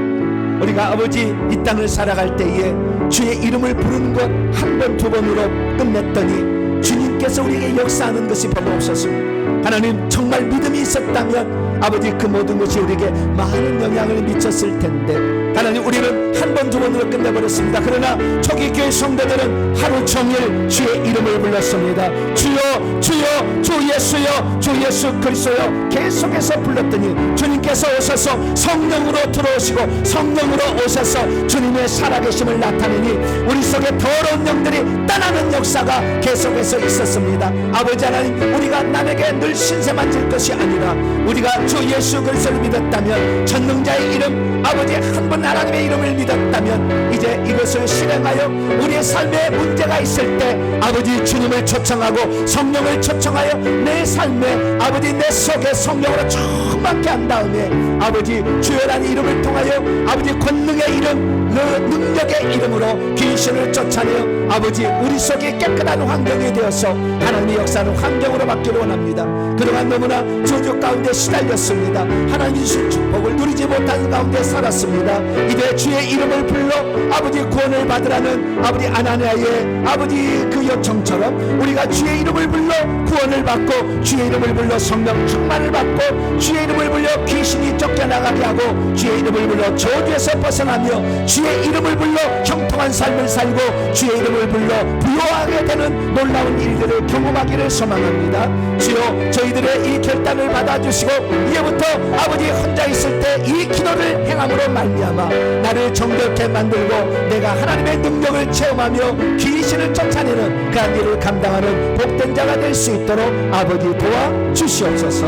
우리가 아버지 이 땅을 살아갈 때에 주의 이름을 부르는 것 한 번 두 번으로 끝냈더니 주님께서 우리에게 역사하는 것이 별로 없었습니다. 하나님, 정말 믿음이 있었다면 아버지 그 모든 것이 우리에게 많은 영향을 미쳤을 텐데 하나님, 우리는 한 번 두 번으로 끝내버렸습니다. 그러나 초기 교회 성도들은 하루 종일 주의 이름을 불렀습니다. 주여 주여 주 예수여 주 예수 그리스도여 계속해서 불렀더니 주님께서 오셔서 성령으로 들어오시고 성령으로 오셔서 주님의 살아계심을 나타내니 우리 속에 더러운 영들이 떠나는 역사가 계속해서 있었습니다. 아버지 하나님, 우리가 남에게 늘 신세만 질 것이 아니라 우리가 주 예수 그리스도를 믿었다면, 전능자의 이름 아버지 한 번 하나님의 이름을 믿었다면 이제 이것을 실행하여 우리의 삶에 문제가 있을 때 아버지 주님을 초청하고 성령을 초청하여 내 삶에 아버지 내 속에 성령으로 충만케 한 다음에 아버지 주여라는 이름을 통하여 아버지 권능의 이름 그 능력의 이름으로 귀신을 쫓아내어 아버지 우리 속에 깨끗한 환경이 되어서 하나님의 역사는 환경으로 바뀌기를 원합니다. 그동안 너무나 저주 가운데 시달렸습니다. 하나님의 주신 축복을 누리지 못하는 가운데 살았습니다. 이제 주의 이름을 불러 아버지 구원을 받으라는 아버지 아나니아의 아버지 그 요청처럼 우리가 주의 이름을 불러 구원을 받고 주의 이름을 불러 성령 충만을 받고 주의 이름을 불러 귀신이 쫓겨 쫓겨나가게 하고 주의 이름을 불러 저주에서 벗어나며 주의 이름을 불러 형통한 삶을 살고 주의 이름을 불러 부요하게 되는 놀라운 일들을 경험하기를 소망합니다. 주여 저희들의 이 결단을 받아주시고 이제부터 아버지 혼자 있을 때 이 기도를 행함으로 말미암아 나를 정결케 만들고 내가 하나님의 능력을 체험하며 귀신을 쫓아내는 그 일을 감당하는 복된 자가 될 수 있도록 아버지 도와주시옵소서.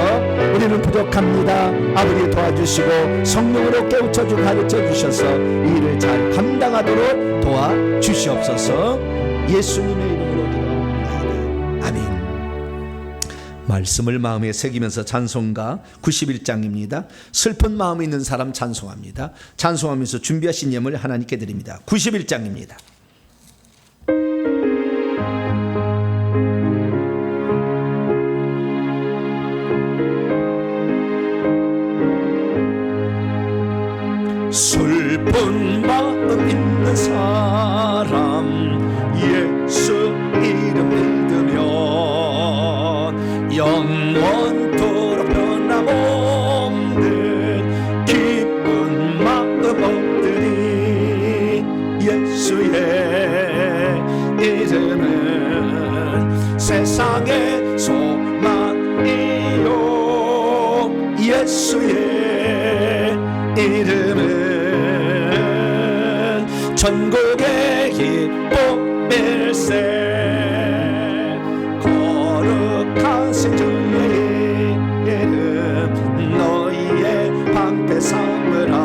우리는 부족합니다. 아버지 도와주시고 성령으로 깨우쳐주고 가르쳐주셔서 이 일을 잘 감당하도록 도와주시옵소서. 예수님의 이름으로 기도합니다. 아멘. 말씀을 마음에 새기면서 찬송가 91장입니다. 슬픈 마음이 있는 사람 찬송합니다. 찬송하면서 준비하신 예물 하나님께 드립니다. 91장입니다. 슬픈 마음 있는 사람 예수 이름 믿으면 영원토록 변함없는 기쁜 마음 얻으리. 예수의 이름은 세상의 소망이요. 예수의 이름은 천국의 기쁨일세. 거룩하신 주의 이름 너희의 방패 삼으라.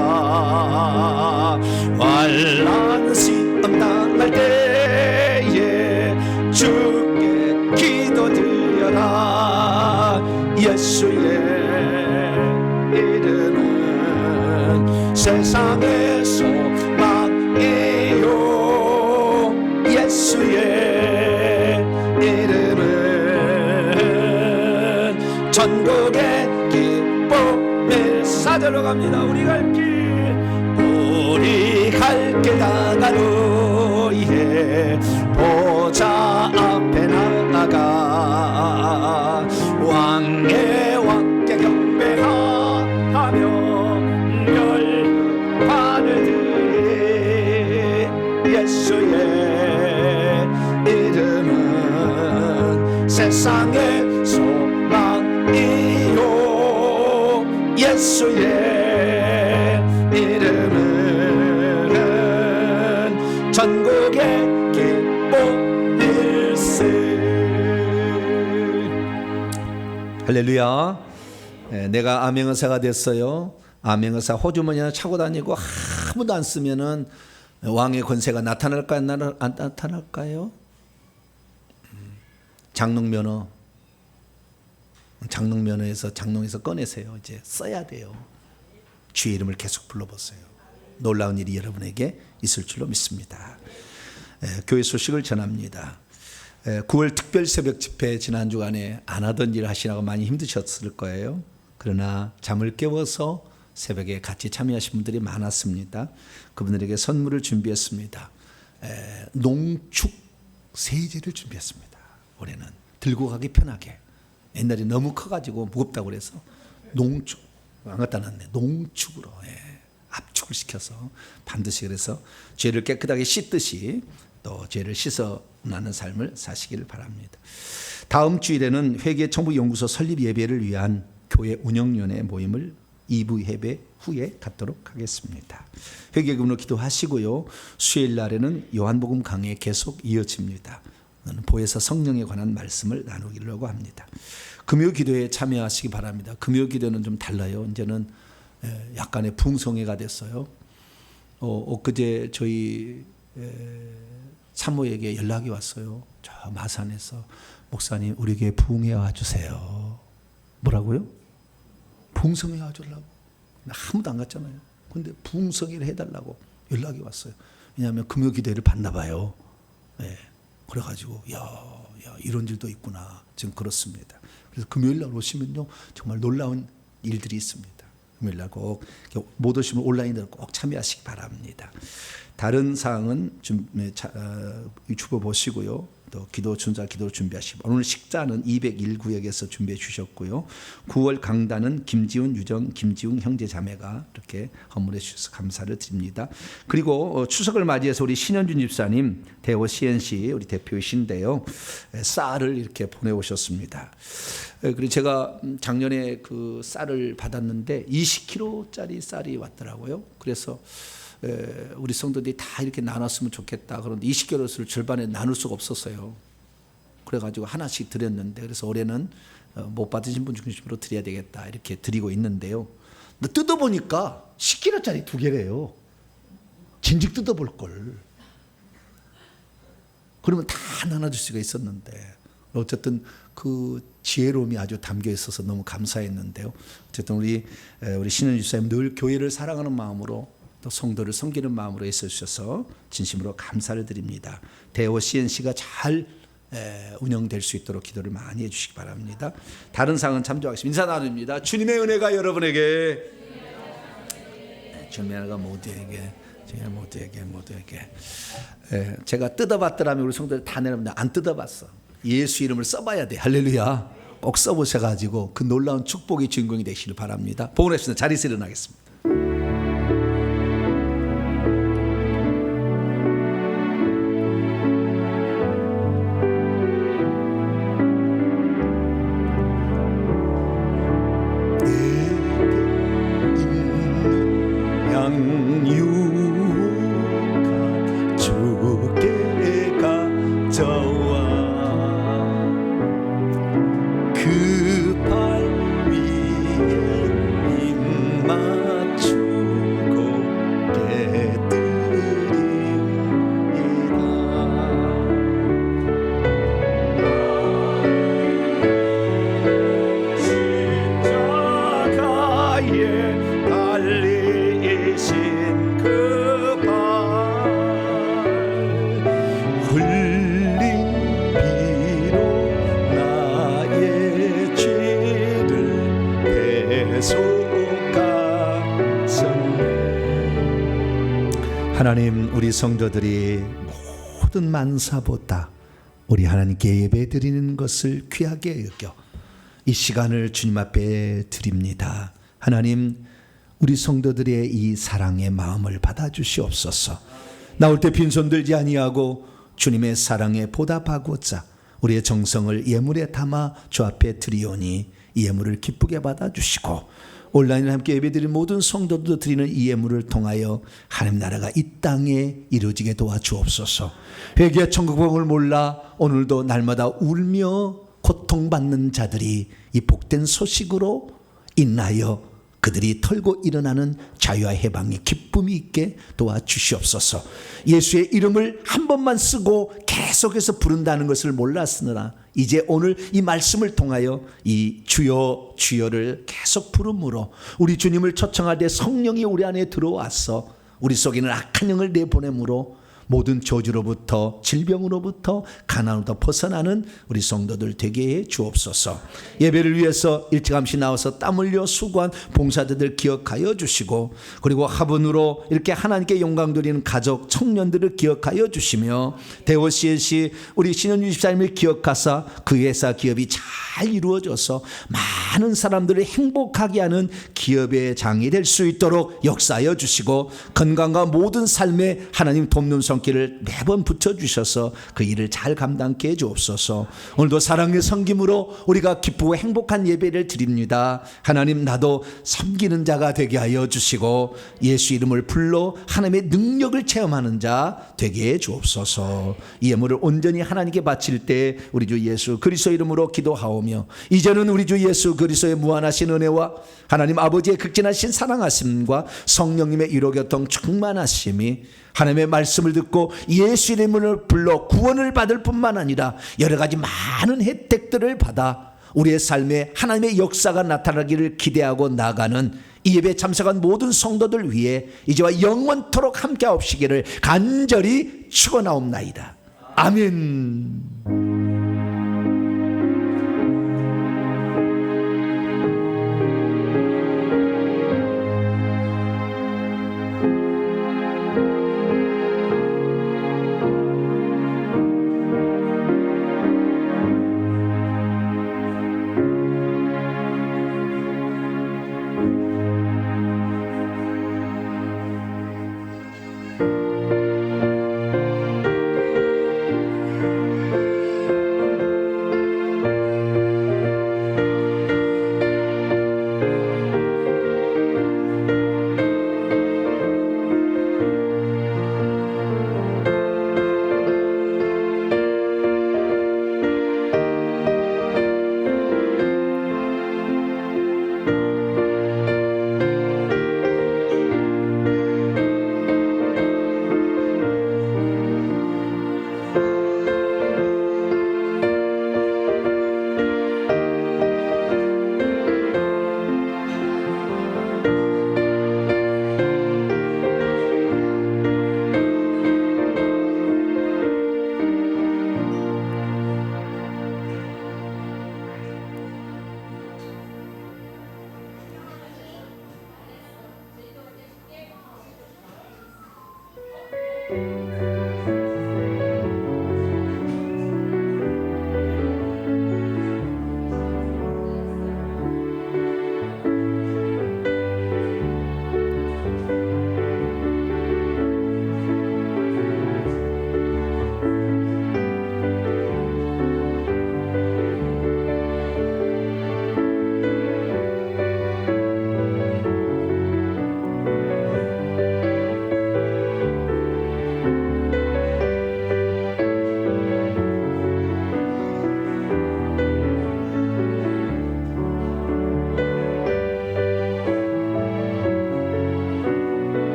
환난 시험 당할 때에 주께 기도드려라. 예수의 이름은 세상의 소망이요. 예수의 이름은 천국의 기쁨의 사절로 갑니다. 우리 갈 길 다가 너희의 보좌 앞에 나아가 왕의 왕께 경배하며 멸관을 드리. 예수의 이름은 세상의 소망이요. 예수의 이름은 천국의 기쁨일세. 할렐루야. 내가 암행의사가 됐어요. 암행의사 호주머니나 차고 다니고 아무도 안 쓰면은 왕의 권세가 나타날까요? 안 나타날까요? 장롱면허에서 장롱에서 꺼내세요. 이제 써야 돼요. 주의 이름을 계속 불러보세요. 놀라운 일이 여러분에게 있을 줄로 믿습니다. 교회 소식을 전합니다. 9월 특별 새벽 집회 지난 주간에 안 하던 일 하시라고 많이 힘드셨을 거예요. 그러나 잠을 깨워서 새벽에 같이 참여하신 분들이 많았습니다. 그분들에게 선물을 준비했습니다. 농축 세제를 준비했습니다. 올해는 들고 가기 편하게. 옛날에 너무 커가지고 무겁다고 그래서 농축 안 갖다 놨네. 농축으로 압축을 시켜서 반드시 그래서 죄를 깨끗하게 씻듯이 또 죄를 씻어 나는 삶을 사시기를 바랍니다. 다음 주일에는 회개청부연구소 설립 예배를 위한 교회 운영위원회 모임을 2부 예배 후에 갖도록 하겠습니다. 회개금으로 기도하시고요. 수요일 날에는 요한복음 강해 계속 이어집니다. 보혜사 성령에 관한 말씀을 나누기로 합니다. 금요 기도에 참여하시기 바랍니다. 금요 기도는 좀 달라요. 이제는 약간의 부흥성회가 됐어요. 엊그제 저희 사모에게 연락이 왔어요. 저 마산에서 목사님 우리 교회 부흥회 와주세요. 뭐라고요? 부흥성회 와주려고. 아무도 안 갔잖아요. 근데 부흥성회를 해달라고 연락이 왔어요. 왜냐하면 금요 기도회를 봤나 봐요. 그래가지고 이런 일도 있구나. 지금 그렇습니다. 그래서 금요일 날 오시면요 정말 놀라운 일들이 있습니다. 금요일 날 꼭 못 오시면 온라인으로 꼭 참여하시기 바랍니다. 다른 사항은 좀 주보 보시고요. 또 기도 준자 기도를 준비하시고 오늘 식자는 201구역에서 준비해 주셨고요. 9월 강단은 김지훈, 유정, 김지웅 형제 자매가 이렇게 헌물해 주셔서 감사를 드립니다. 그리고 추석을 맞이해서 우리 신현준 집사님 대호 CNC 우리 대표이신데요. 쌀을 이렇게 보내오셨습니다. 그리고 제가 작년에 그 쌀을 받았는데 20kg짜리 쌀이 왔더라고요. 그래서 우리 성도들이 다 이렇게 나눴으면 좋겠다. 그런데 20kg를 절반에 나눌 수가 없었어요. 그래가지고 하나씩 드렸는데 그래서 올해는 못 받으신 분 중심으로 드려야 되겠다 이렇게 드리고 있는데요. 근데 뜯어보니까 10kg짜리 2개래요. 진즉 뜯어볼 걸. 그러면 다 나눠줄 수가 있었는데 어쨌든 그 지혜로움이 아주 담겨 있어서 너무 감사했는데요. 어쨌든 우리 신현 집사님 늘 교회를 사랑하는 마음으로 또 성도를 섬기는 마음으로 애써주셔서 진심으로 감사를 드립니다. 대호 CNC가 잘 운영될 수 있도록 기도를 많이 해주시기 바랍니다. 다른 사항은 참조하겠습니다. 인사 나눕니다. 주님의 은혜가 여러분에게, 주님의 은혜가 모두에게, 제가 뜯어봤더라면 우리 성도들 다 내려면 안 뜯어봤어. 예수 이름을 써봐야 돼. 할렐루야. 꼭 써보셔가지고 그 놀라운 축복의 주인공이 되시길 바랍니다. 복원했습니다. 자리에서 일어나겠습니다. 하나님, 우리 성도들이 모든 만사보다 우리 하나님께 예배 드리는 것을 귀하게 여겨 이 시간을 주님 앞에 드립니다. 하나님, 우리 성도들의 이 사랑의 마음을 받아주시옵소서. 나올 때 빈손 들지 아니하고 주님의 사랑에 보답하고자 우리의 정성을 예물에 담아 주 앞에 드리오니 이 예물을 기쁘게 받아주시고 온라인을 함께 예배드린 모든 성도들도 드리는 이 예물을 통하여 하나님 나라가 이 땅에 이루어지게 도와주옵소서. 회개의 천국복음을 몰라 오늘도 날마다 울며 고통받는 자들이 이 복된 소식으로 인하여 그들이 털고 일어나는 자유와 해방의 기쁨이 있게 도와주시옵소서. 예수의 이름을 한 번만 쓰고 계속해서 부른다는 것을 몰랐으나 이제 오늘 이 말씀을 통하여 이 주여 주여를 계속 부름으로 우리 주님을 초청할 때 성령이 우리 안에 들어와서 우리 속에는 악한 영을 내보내므로 모든 저주로부터 질병으로부터 가난으로부터 벗어나는 우리 성도들 되게 해 주옵소서. 예배를 위해서 일찌감치 나와서 땀 흘려 수고한 봉사자들 기억하여 주시고 그리고 화분으로 이렇게 하나님께 영광 드리는 가족 청년들을 기억하여 주시며 대호 CNC 우리 신현주 집사님을 기억하사 그 회사 기업이 잘 이루어져서 많은 사람들을 행복하게 하는 기업의 장이 될 수 있도록 역사하여 주시고 건강과 모든 삶에 하나님 돕는 손길을 매번 붙여주셔서 그 일을 잘 감당케 해주옵소서. 오늘도 사랑의 섬김으로 우리가 기쁘고 행복한 예배를 드립니다. 하나님, 나도 섬기는 자가 되게 하여 주시고 예수 이름을 불러 하나님의 능력을 체험하는 자 되게 해주옵소서. 이 예물을 온전히 하나님께 바칠 때 우리 주 예수 그리스도 이름으로 기도하오며 이제는 우리 주 예수 그리스도의 무한하신 은혜와 하나님 아버지의 극진하신 사랑하심과 성령님의 위로교통 충만하심이 하나님의 말씀을 듣고 예수 이름을 불러 구원을 받을 뿐만 아니라 여러 가지 많은 혜택들을 받아 우리의 삶에 하나님의 역사가 나타나기를 기대하고 나아가는 이 예배에 참석한 모든 성도들 위해 이제와 영원토록 함께하옵시기를 간절히 축원하옵나이다. 아멘. 주옵소서.